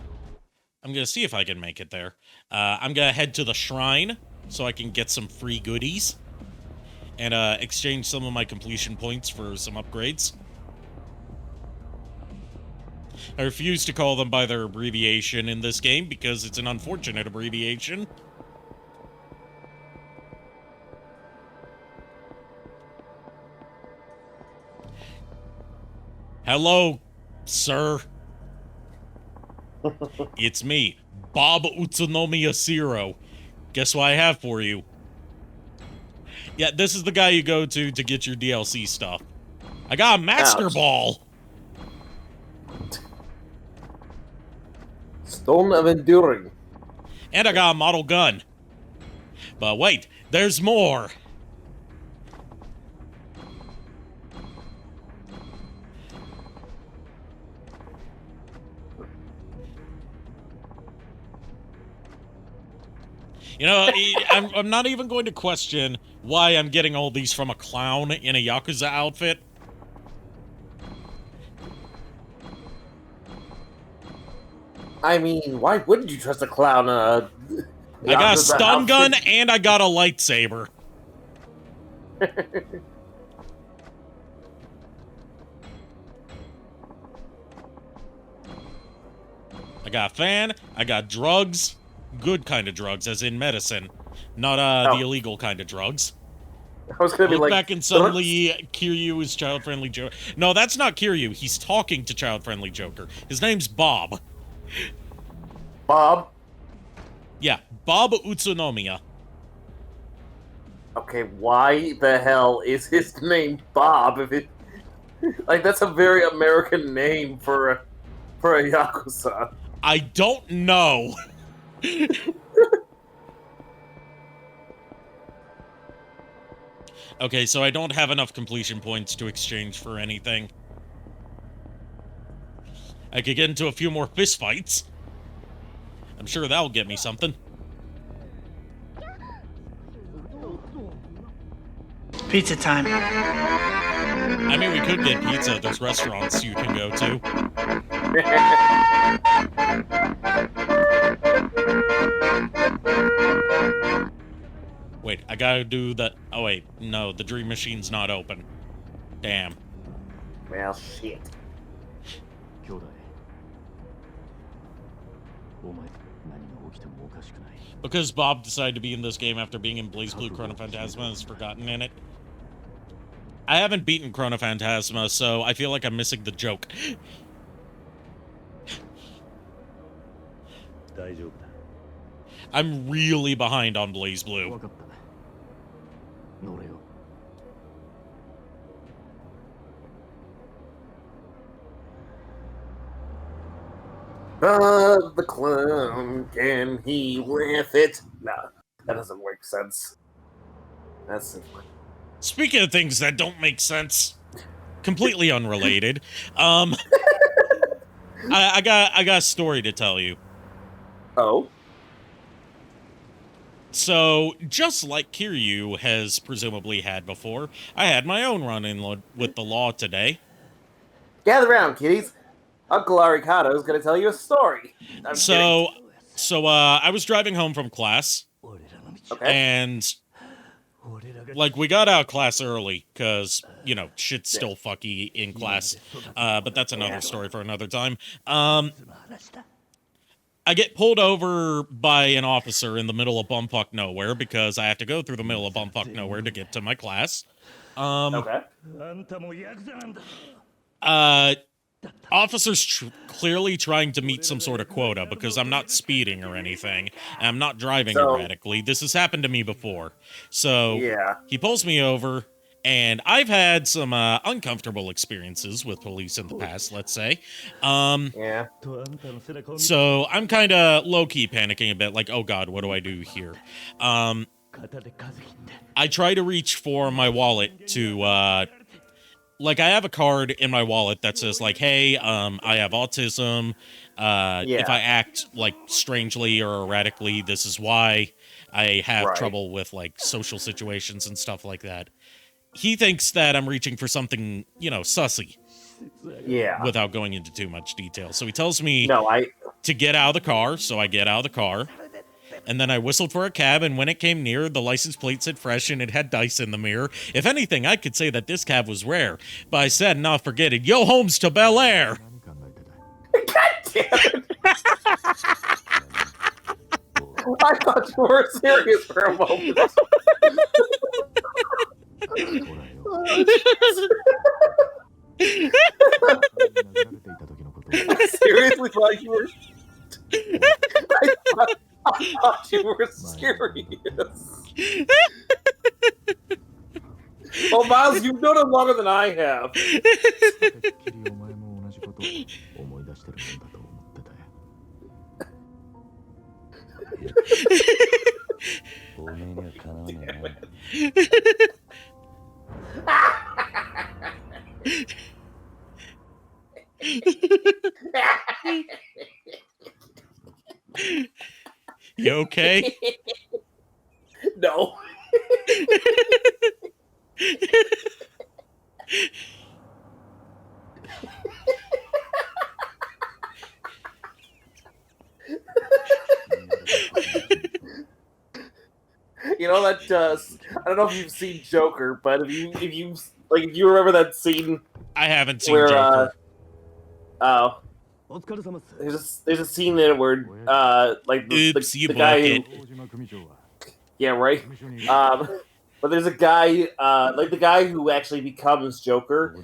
I'm gonna see if I can make it there. I'm gonna head to the shrine so I can get some free goodies and exchange some of my completion points for some upgrades. I refuse to call them by their abbreviation in this game because it's an unfortunate abbreviation. Hello, sir. It's me, Bob Utsunomiya Zero. Guess what I have for you? Yeah, this is the guy you go to get your DLC stuff. I got a Master Ball! Stone of Enduring. And I got a model gun. But wait, there's more. You know, I'm not even going to question why I'm getting all these from a clown in a Yakuza outfit. I mean, why wouldn't you trust a clown? I got a stun gun and I got a lightsaber. I got a fan, I got drugs, good kind of drugs, as in medicine, not the illegal kind of drugs. I was gonna be like, back and suddenly Kiryu is child-friendly Joker. No, that's not Kiryu. He's talking to child-friendly Joker. His name's Bob. Bob? Yeah, Bob Utsunomiya. Okay, why the hell is his name Bob? If it, like, that's a very American name for a Yakuza. I don't know. Okay, so I don't have enough completion points to exchange for anything. I could get into a few more fistfights. I'm sure that'll get me something. Pizza time. I mean, we could get pizza. There's restaurants you can go to. Wait, I gotta do the... Oh, wait. No, the Dream Machine's not open. Damn. Well, shit. Because Bob decided to be in this game after being in BlazBlue Chrono Phantasma and is forgotten in it. I haven't beaten Chrono Phantasma, so I feel like I'm missing the joke. I'm really behind on BlazBlue. The clown, can he laugh it? No, that doesn't make sense. That's... Speaking of things that don't make sense, completely unrelated, I got a story to tell you. Oh? So, just like Kiryu has presumably had before, I had my own run-in with the law today. Gather round, kiddies. Uncle Arikado is going to tell you a story. So I was driving home from class. Okay. And, like, we got out of class early, because, you know, shit's still fucky in class. But that's another story for another time. I get pulled over by an officer in the middle of bumfuck nowhere, because I have to go through the middle of bumfuck nowhere to get to my class. Okay. Officers clearly trying to meet some sort of quota, because I'm not speeding or anything. And I'm not driving erratically. This has happened to me before. So, he pulls me over, and I've had some uncomfortable experiences with police in the past, let's say. So, I'm kind of low-key panicking a bit, like, oh god, what do I do here? I try to reach for my wallet to, like, I have a card in my wallet that says, like, hey, I have autism. If I act, like, strangely or erratically, this is why. I have trouble with, like, social situations and stuff like that. He thinks that I'm reaching for something, you know, sussy. Yeah. Without going into too much detail. So he tells me to get out of the car, so I get out of the car. And then I whistled for a cab, and when it came near, the license plate said fresh, and it had dice in the mirror. If anything, I could say that this cab was rare. But I said, nah, forget it. Yo, homes to Bel Air! God damn it! I thought you were serious for a moment. I seriously thought you were... I thought you were serious. Well, Miles, you've known him longer than I have. You okay? You know that I don't know if you've seen Joker, but if you remember that scene, I haven't seen where Joker. there's a scene there where like the guy who, yeah, right. But there's a guy like the guy who actually becomes Joker.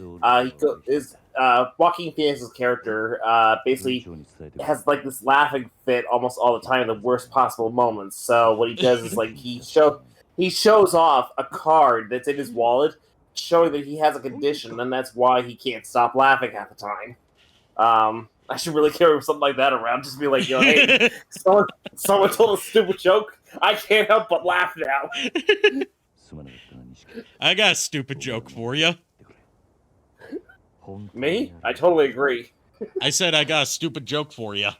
Is Joaquin Phoenix's character basically has like this laughing fit almost all the time in the worst possible moments. So what he does is like he shows off a card that's in his wallet, showing that he has a condition, and that's why he can't stop laughing half the time. I should really carry something like that around. Just be like, yo, hey, someone told a stupid joke. I can't help but laugh now. I got a stupid joke for you. Me? I totally agree. I said I got a stupid joke for you.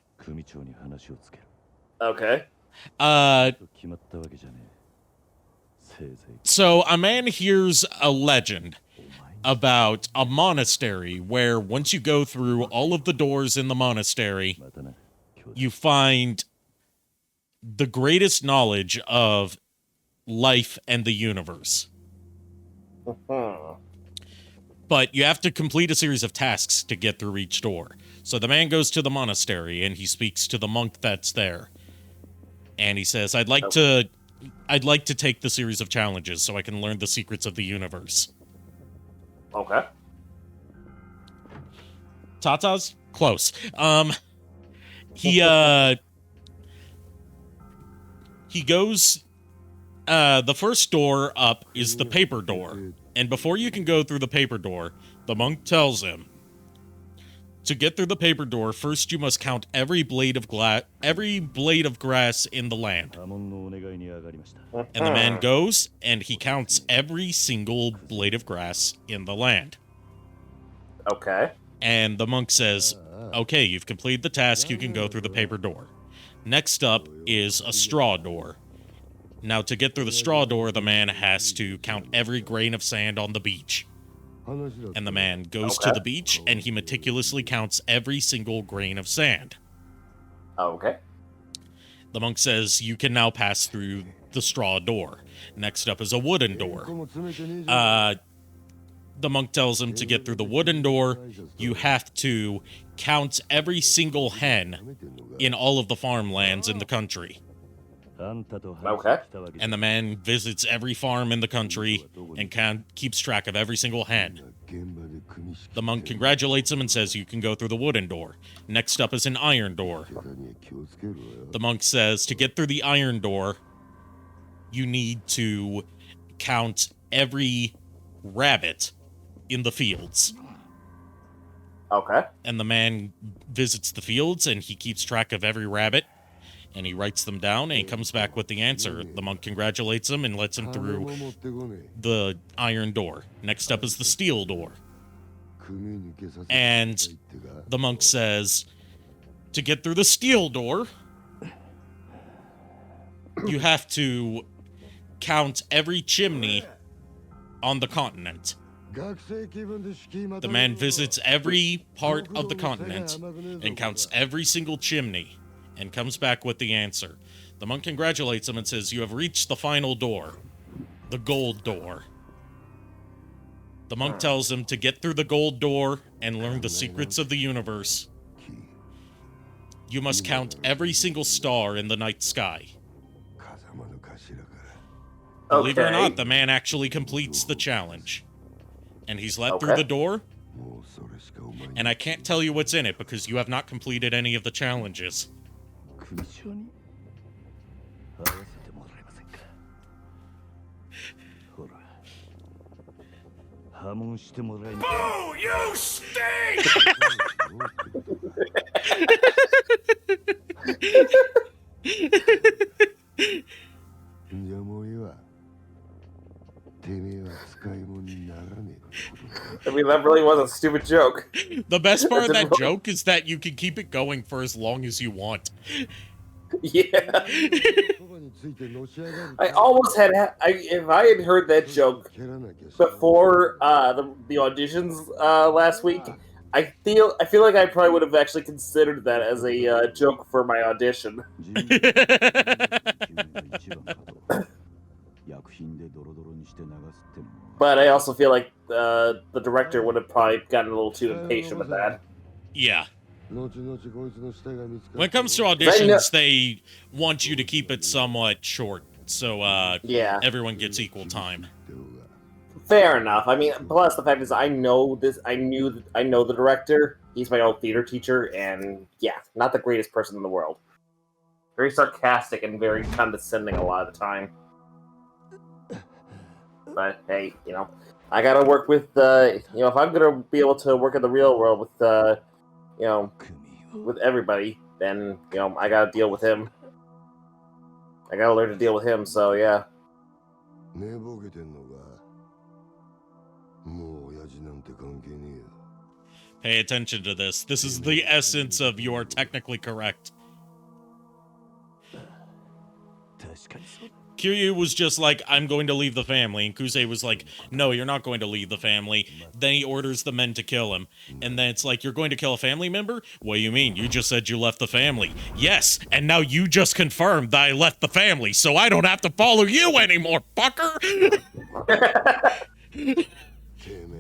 Okay. So a man hears a legend about a monastery where once you go through all of the doors in the monastery, you find the greatest knowledge of life and the universe. But you have to complete a series of tasks to get through each door. So the man goes to the monastery and he speaks to the monk that's there. And he says, I'd like to take the series of challenges so I can learn the secrets of the universe. Okay. Tata's close. He goes, the first door up is the paper door. And before you can go through the paper door, the monk tells him, to get through the paper door, first you must count every blade of grass in the land. And the man goes, and he counts every single blade of grass in the land. Okay. And the monk says, okay, you've completed the task, you can go through the paper door. Next up is a straw door. Now, to get through the straw door, the man has to count every grain of sand on the beach. And the man goes to the beach, and he meticulously counts every single grain of sand. Okay. The monk says, you can now pass through the straw door. Next up is a wooden door. The monk tells him to get through the wooden door, you have to count every single hen in all of the farmlands in the country. Okay. And the man visits every farm in the country and keeps track of every single hen. The monk congratulates him and says you can go through the wooden door. Next up is an iron door. The monk says to get through the iron door, you need to count every rabbit in the fields. Okay. And the man visits the fields and he keeps track of every rabbit. And he writes them down, and he comes back with the answer. The monk congratulates him and lets him through the iron door. Next up is the steel door. And the monk says, to get through the steel door, you have to count every chimney on the continent. The man visits every part of the continent and counts every single chimney. And comes back with the answer. The monk congratulates him and says, you have reached the final door. The gold door. The monk tells him to get through the gold door and learn the secrets of the universe. You must count every single star in the night sky. Believe it or not, the man actually completes the challenge. And he's let through the door. And I can't tell you what's in it because you have not completed any of the challenges. Boo! You stink! I mean, that really was a stupid joke. The best part of that joke is that you can keep it going for as long as you want. Yeah. I almost had... if I had heard that joke before the auditions last week, I feel like I probably would have actually considered that as a joke for my audition. But I also feel like the director would have probably gotten a little too impatient with that. Yeah. When it comes to auditions, they want you to keep it somewhat short, so yeah, everyone gets equal time. Fair enough. I mean, plus the fact is, I know the director. He's my old theater teacher, and yeah, not the greatest person in the world. Very sarcastic and very condescending a lot of the time. But hey, you know, I gotta work with you know, if I'm gonna be able to work in the real world with you know, with everybody, then you know, I gotta deal with him. I gotta learn to deal with him. So yeah. Pay attention to this. This is the essence of you are technically correct. Kiryu was just like, I'm going to leave the family, and Kusei was like, no, you're not going to leave the family. Then he orders the men to kill him. And then it's like, you're going to kill a family member? What do you mean? You just said you left the family. Yes, and now you just confirmed that I left the family, so I don't have to follow you anymore, fucker!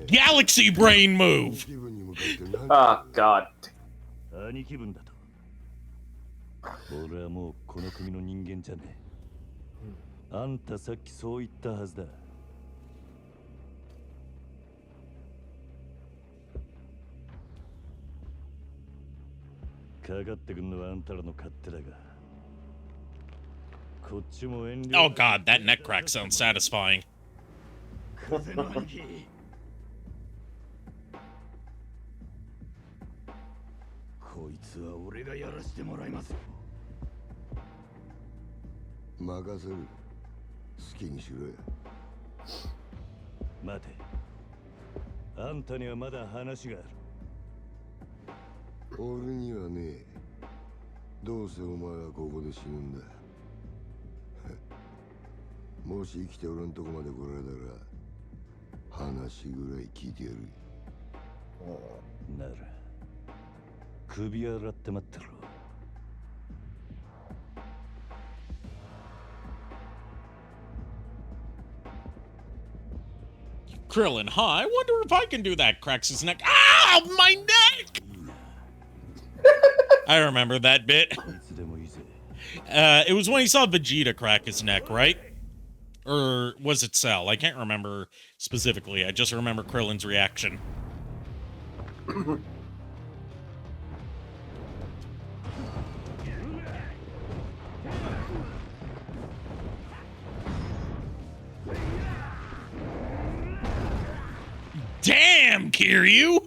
Galaxy brain move! Oh, God. あんたさっきそう言ったはずだ。かかってくんのはあんたらの勝手だが。こっちも遠慮。Oh god, that neck crack sounds satisfying. 風の兄貴。こいつは俺がやらせてもらいますよ。任せる。 好きにしろよ。待て。あんたにはまだ話がある。俺にはね、どうせお前はここで死ぬんだ。もし生きて俺んとこまで来られたら、話ぐらい聞いてやる。なら、首洗って待ってろ。 Krillin, huh? I wonder if I can do that. Cracks his neck. Ah, my neck! I remember that bit. It was when he saw Vegeta crack his neck, right? Or was it Cell? I can't remember specifically. I just remember Krillin's reaction. Damn, Kiryu!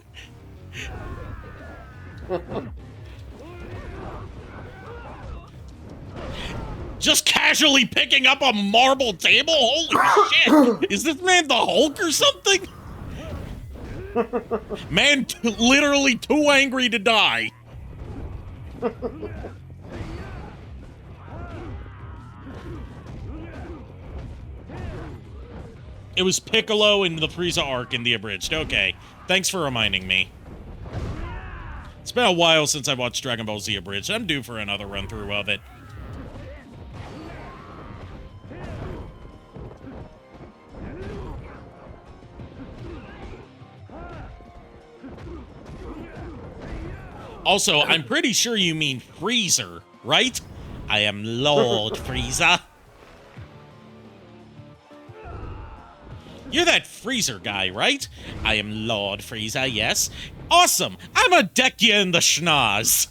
Just casually picking up a marble table? Holy shit! Is this man the Hulk or something? Man literally too angry to die. It was Piccolo in the Frieza arc in the Abridged. Okay, thanks for reminding me. It's been a while since I watched Dragon Ball Z Abridged. I'm due for another run-through of it. Also, I'm pretty sure you mean Freezer, right? I am Lord Frieza. You're that Freezer guy, right? I am Lord Frieza, yes. Awesome! I'ma deck you in the schnoz.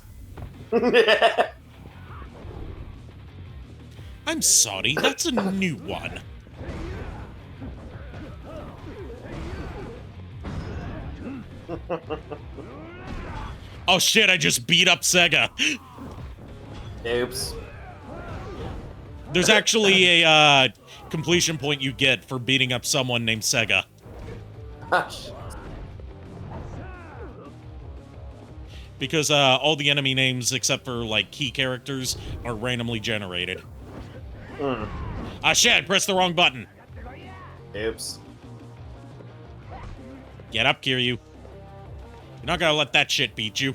I'm sorry, that's a new one. Oh shit, I just beat up Sega. Oops. There's actually a completion point you get for beating up someone named Sega. Because all the enemy names except for like key characters are randomly generated. Ah shit, I pressed the wrong button. Oops. Get up, Kiryu. You're not gonna let that shit beat you.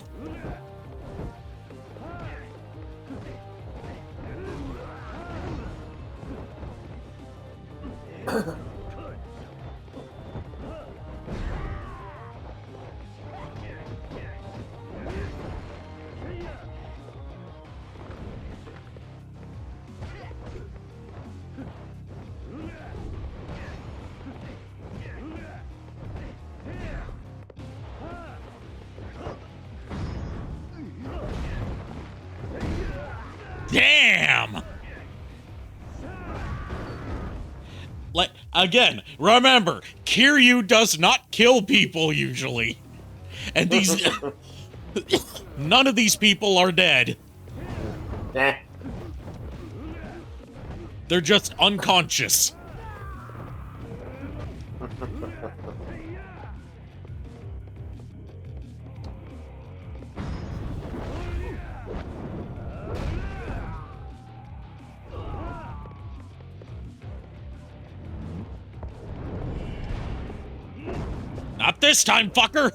Damn! Like, again, remember, Kiryu does not kill people usually. And these... none of these people are dead. They're just unconscious. Not this time, fucker!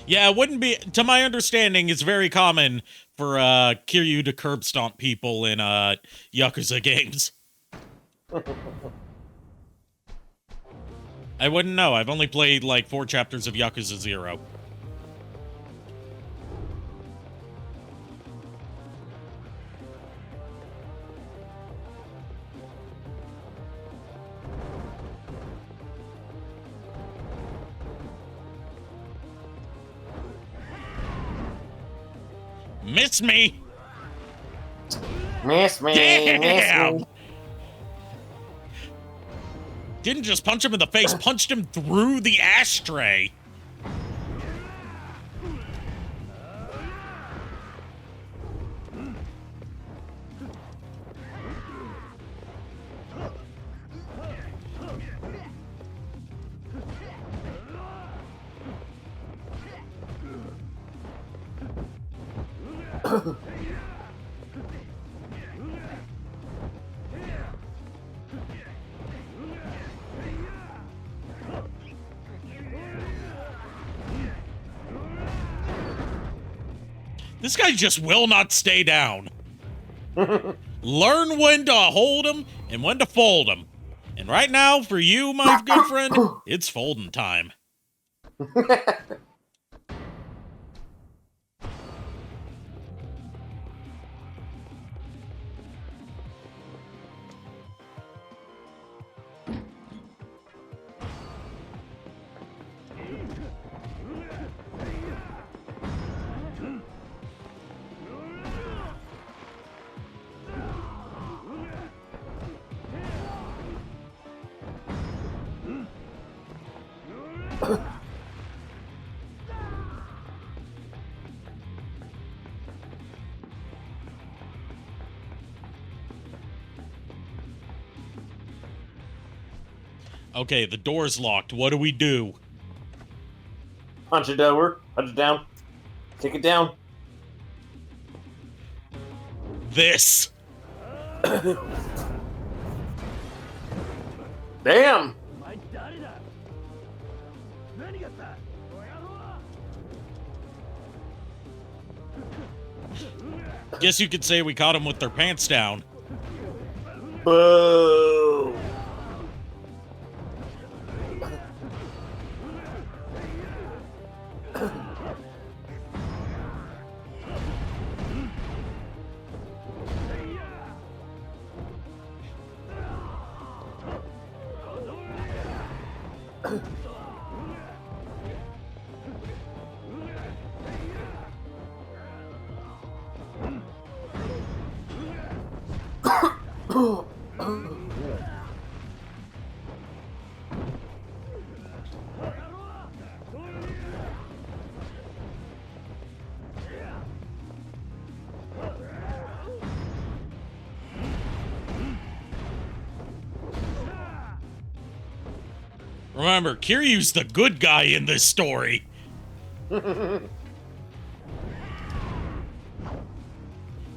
Yeah, it wouldn't be, to my understanding, it's very common for Kiryu to curb stomp people in Yakuza games. I wouldn't know. I've only played like 4 chapters of Yakuza 0. Miss me! Miss me! Damn! Miss me! Didn't just punch him in the face, punched him through the ashtray. This guy just will not stay down. Learn when to hold him and when to fold him. And right now, for you, my good friend, it's folding time. Okay, the door's locked. What do we do? Punch it over. Punch it down. Take it down. This. Damn! Guess you could say we caught them with their pants down. Boo! Remember, Kiryu's the good guy in this story.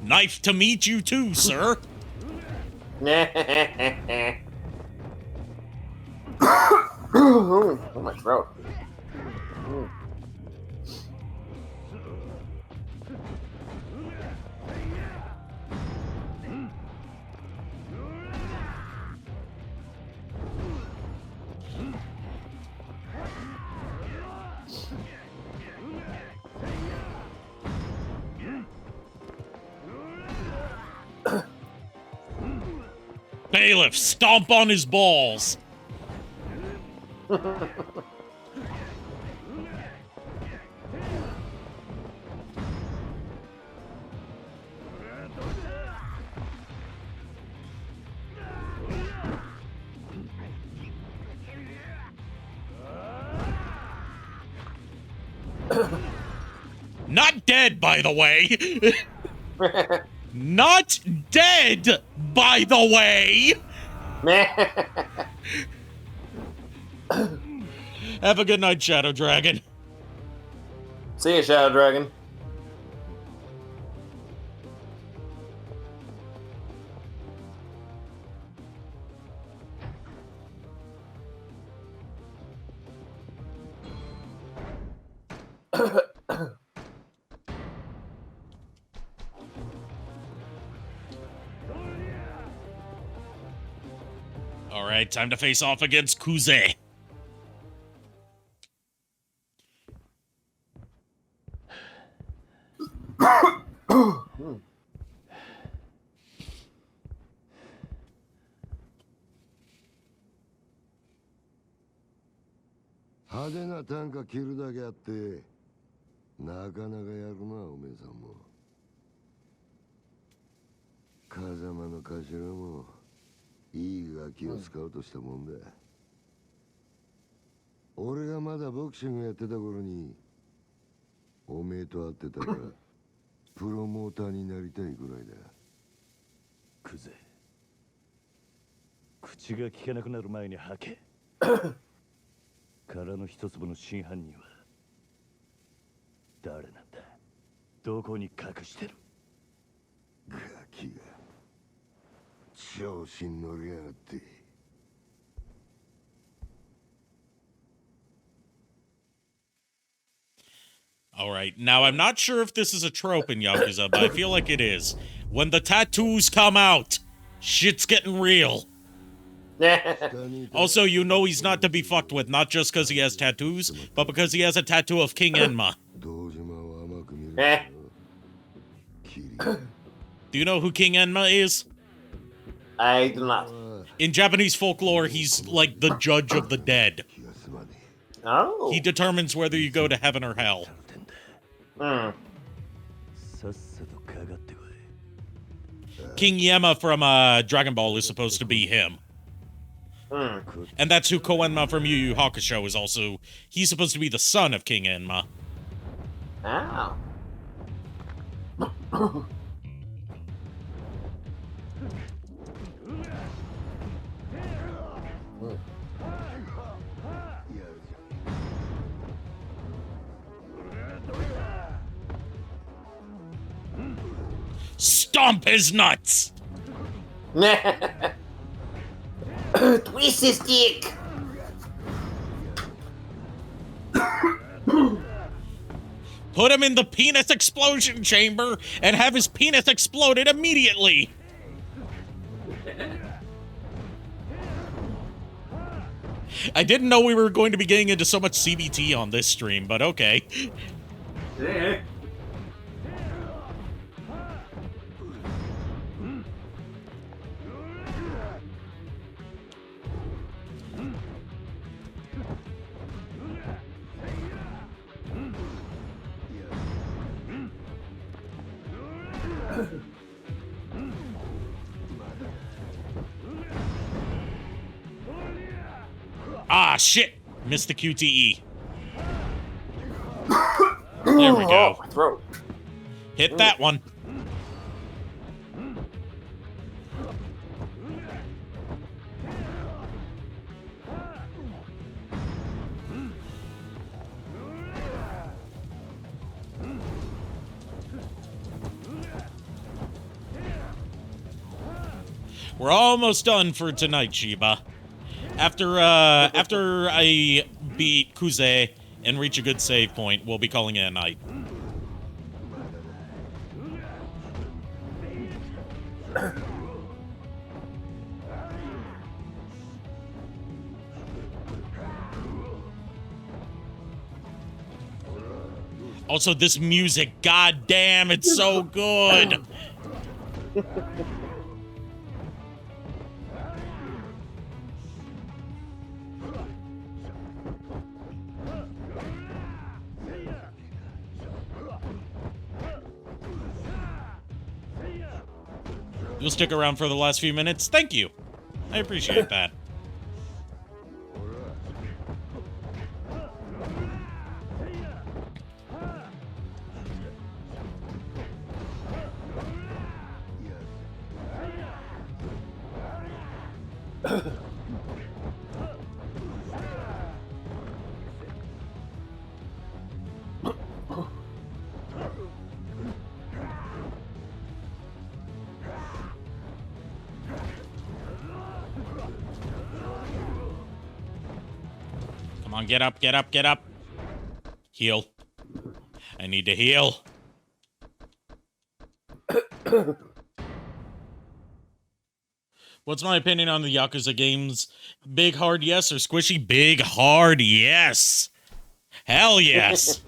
Knife to meet you too, sir. Oh, my throat. Bailiff, stomp on his balls. Not dead, by the way. Not dead, by the way. Have a good night, Shadow Dragon. See you, Shadow Dragon. All right, time to face off against Kuze.派手な短歌切るだけあってなかなかやるなおめえさんも風間の頭もいいガキをスカウトしたもんだ、俺がまだボクシングやってた頃におめえと会ってたからプロモーターになりたいぐらいだ。クゼ口が聞けなくなる前に吐け殻の一粒の真犯人は誰なんだ、どこに隠してる。ガキが調子に乗りやがって。All right, now I'm not sure if this is a trope in Yakuza, but I feel like it is. When the tattoos come out, shit's getting real. Also, you know he's not to be fucked with, not just because he has tattoos, but because he has a tattoo of King Enma. Do you know who King Enma is? I do not. In Japanese folklore, he's like the judge of the dead. Oh. He determines whether you go to heaven or hell. King Yema from Dragon Ball is supposed to be him. And that's who Koenma from Yu Yu Hakusho is also. He's supposed to be the son of King Enma. Oh. Stomp his nuts! Twist his dick! Put him in the penis explosion chamber and have his penis exploded immediately! I didn't know we were going to be getting into so much CBT on this stream, but okay. Yeah. Ah, shit! Missed the QTE. There we go. Oh, throat. Hit that one. We're almost done for tonight, Shiba. After I beat Kuze and reach a good save point, we'll be calling it a night. Also, this music, goddamn, it's so good. You'll stick around for the last few minutes? Thank you. I appreciate that. Come on, get up, get up, get up. Heal. I need to heal. What's my opinion on the Yakuza games? Big hard yes or squishy? Big hard yes. Hell yes.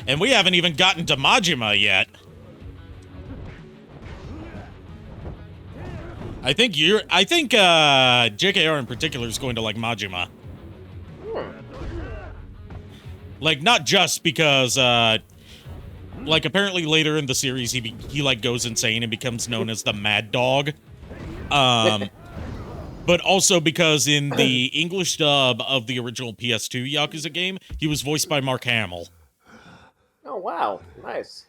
And we haven't even gotten to Majima yet. I think JKR in particular is going to like Majima. Like, not just because, like, apparently later in the series, he like, goes insane and becomes known as the Mad Dog. But also because in the English dub of the original PS2 Yakuza game, he was voiced by Mark Hamill. Oh, wow. Nice.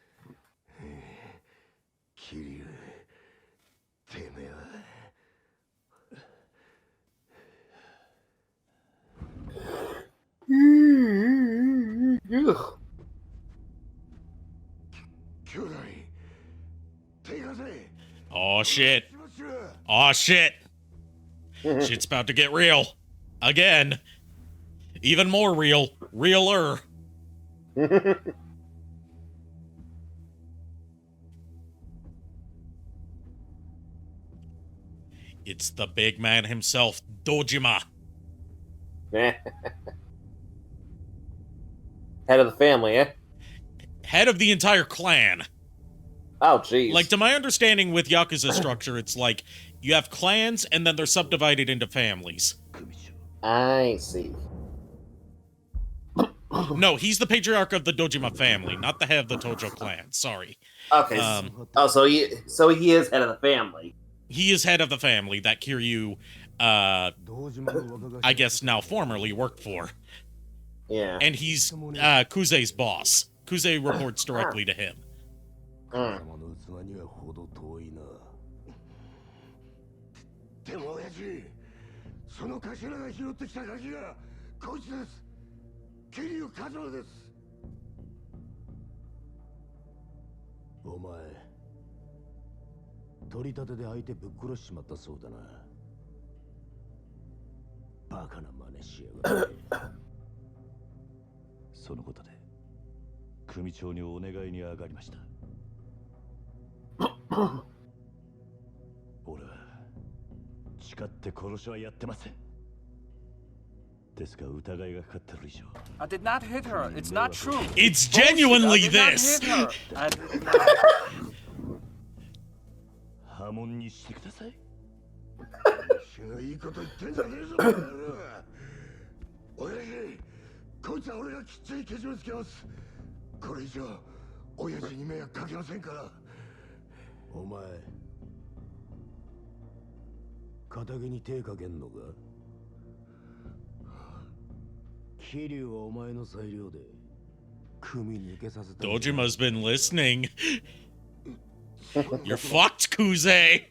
Oh shit. Oh shit. Shit's about to get real. Again. Even more real. Realer. It's the big man himself, Dojima. Head of the family, eh? Head of the entire clan. Oh, jeez. Like, to my understanding with Yakuza structure, it's like, you have clans, and then they're subdivided into families. I see. No, he's the patriarch of the Dojima family, not the head of the Tojo clan. Sorry. Okay. So he is head of the family. He is head of the family that Kiryu, I guess now formerly worked for. Yeah. And he's Kuze's boss. Kuze reports directly to him. I did not hit her. It's not true. It's genuinely this. Dojima's been listening. You're fucked, Kuze.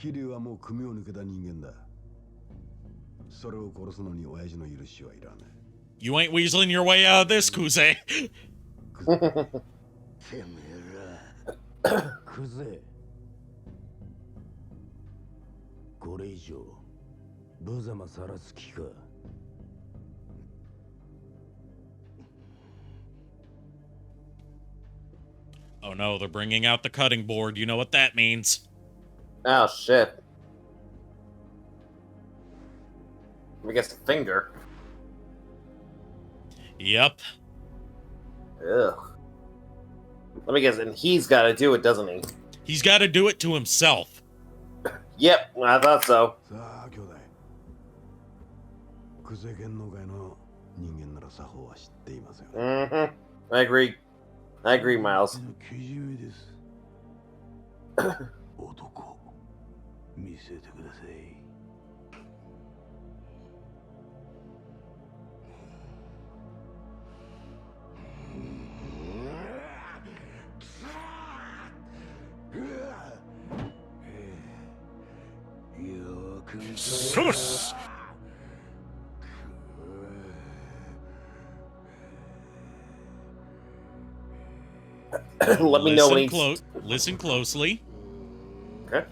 桐生はもう組を抜けた人間だ。それを殺すのに親父の許しはいらない。You ain't weaseling your way out of this, Kuze. てめえら。クゼ。これ以上無様さらす気か。Oh no, they're bringing out the cutting board. You know what that means. Oh shit. I guess a finger. Yep. Ugh. Let me guess, and he's got to do it, doesn't he? He's got to do it to himself. Yep, I thought so. さあ兄弟。クゼ芸能界の人間なら作法は知っていますよ。Mm-hmm. I agree. I agree, Miles. けじめです。男、見せてください。そし Let me know when he's... Listen closely. Okay.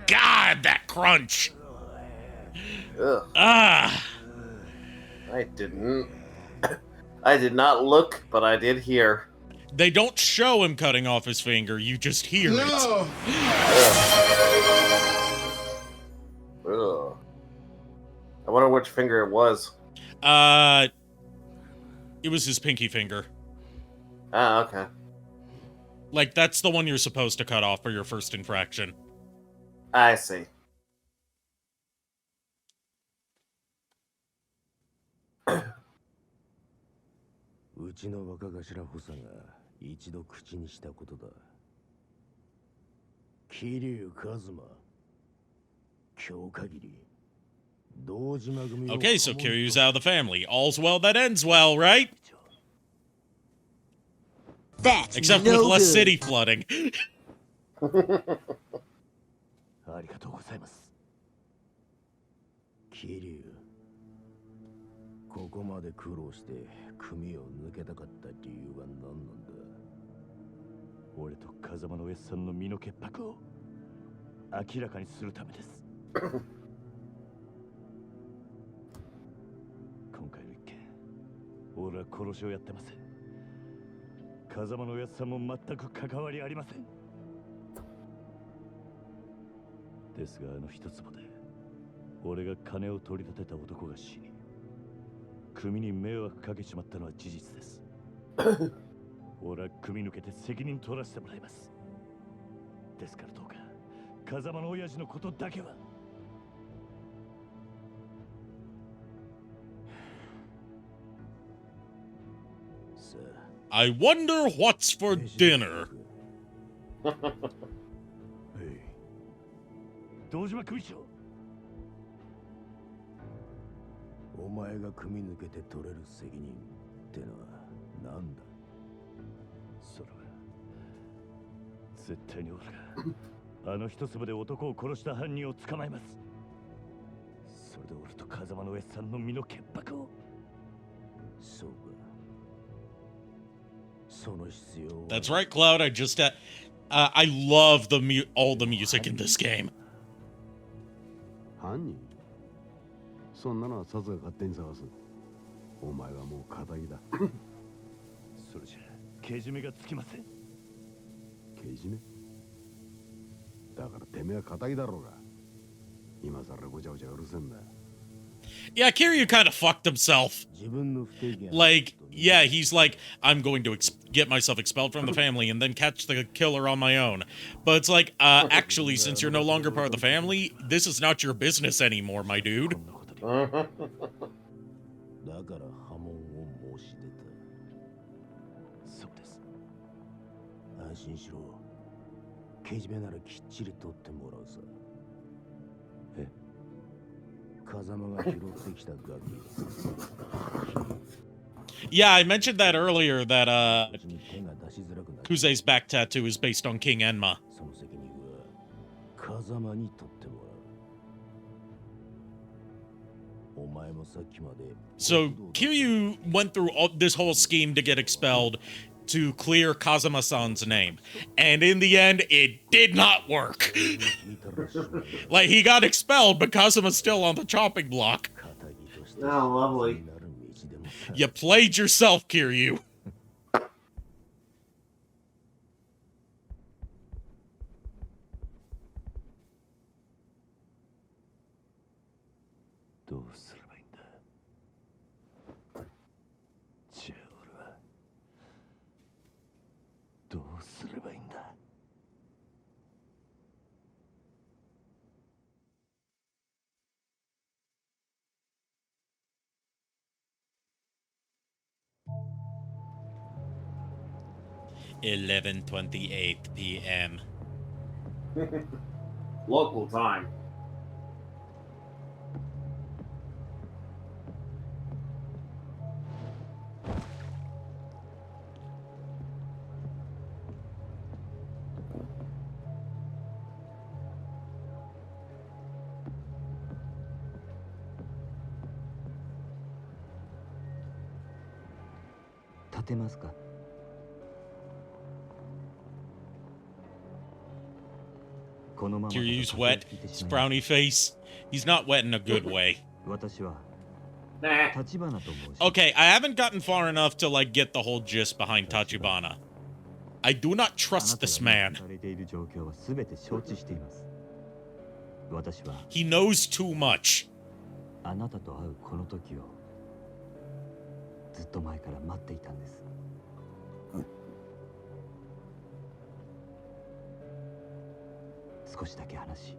God, that crunch. Ugh. Ah. I didn't. I did not look, but I did hear. They don't show him cutting off his finger. You just hear it. Ugh. I wonder which finger it was. It was his pinky finger. Ah, okay. Like, that's the one you're supposed to cut off for your first infraction. I see. うちの若頭補佐が一度口にしたことだ。桐生一馬。今日限り。Okay, so Kiryu's out of the family. All's well that ends well, right? That's Except no with less good. city flooding. ありがとうございます。桐生。ここまで苦労して組を抜けたかった理由は何なんだ。俺と風間のおやっさんの身の潔白を明らかにするためです。今回の一件、俺は殺しをやってません。風間のおやっさんも全く関わりありません。ですがあの一坪で俺が金を取り立てた男が死に、組に迷惑かけちまったのは事実です。俺は組抜けて責任取らせてもらいます。ですからどうか風間の親父のことだけは。I wonder what's for dinner. 堂島組長。お前が組抜けて取れる責任ってのは何だ。それは絶対に俺があの一粒で男を殺した犯人を捕まえます。それで俺と風間のおやっさんの身の潔白を。そうか。その必要は。 That's right, Cloud. I just I love all the music in this game. 犯人そんなのはサツが勝手に探す。お前はもう仇だ。それじゃけじめがつきません。けじめだからてめえは仇だろうが。今さらごちゃごちゃうるせんだ。 Yeah, Kiryu kind of fucked himself. Like, yeah, he's like, I'm going to get myself expelled from the family and then catch the killer on my own. But it's like, actually, since you're no longer part of the family, this is not your business anymore, my dude. だから波紋を申し出た。そうです。安心しろ。けじめならきっちり取ってもらうさ。え、風間が拾ってきたガキ。Yeah, I mentioned that earlier, that, Kuze's back tattoo is based on King Enma. その責任は風間に取ってもらう。お前もさっきまで So Kiryu went through this whole scheme to get expelled to clear Kazuma-san's name. And in the end, it did not work. Like, he got expelled, but Kazuma's still on the chopping block. Oh, lovely. You played yourself, Kiryu. どうすればいいんだ。じゃあ俺はどうすればいいんだ。11:28 p.m. Local time. Kiryu's wet. His brownie face. He's not wet in a good way. Okay, I haven't gotten far enough to, like, get the whole gist behind Tachibana. I do not trust this man. He knows too much. あなたと会うこの時をずっと前から待っていたんです。少しだけ話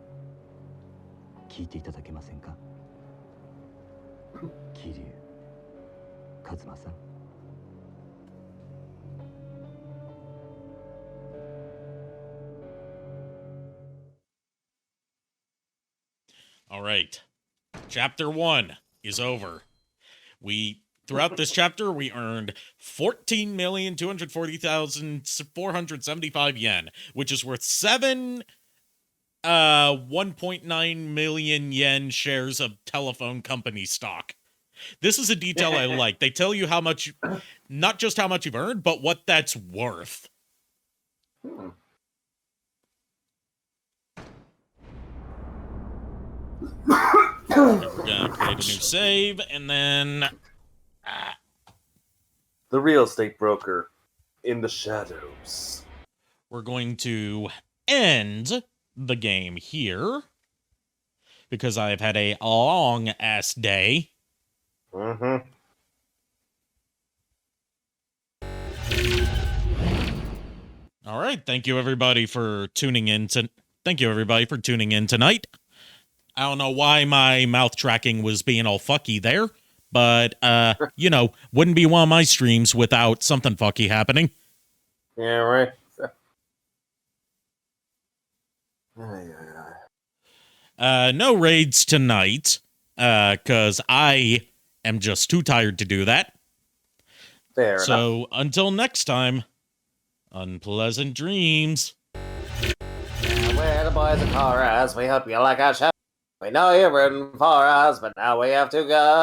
聞いていただけませんか。桐生一馬さん。All right. Chapter 1 is over. Throughout this chapter, we earned 14,240,475 yen, which is worth 1.9 million yen shares of telephone company stock. This is a detail I like. They tell you how much, not just how much you've earned, but what that's worth. We're gonna create a new save, and then... The real estate broker in the shadows. We're going to end the game here, because I've had a long-ass day. Mm-hmm. All right, thank you everybody for tuning in. Thank you everybody for tuning in tonight. I don't know why my mouth tracking was being all fucky there, but, you know, wouldn't be one of my streams without something fucky happening. Yeah, right. No raids tonight, because I am just too tired to do that. Fair enough. So, until next time, unpleasant dreams. We're the boys of chorus. We hope you like our show. We know you're rooting for us, but now we have to go.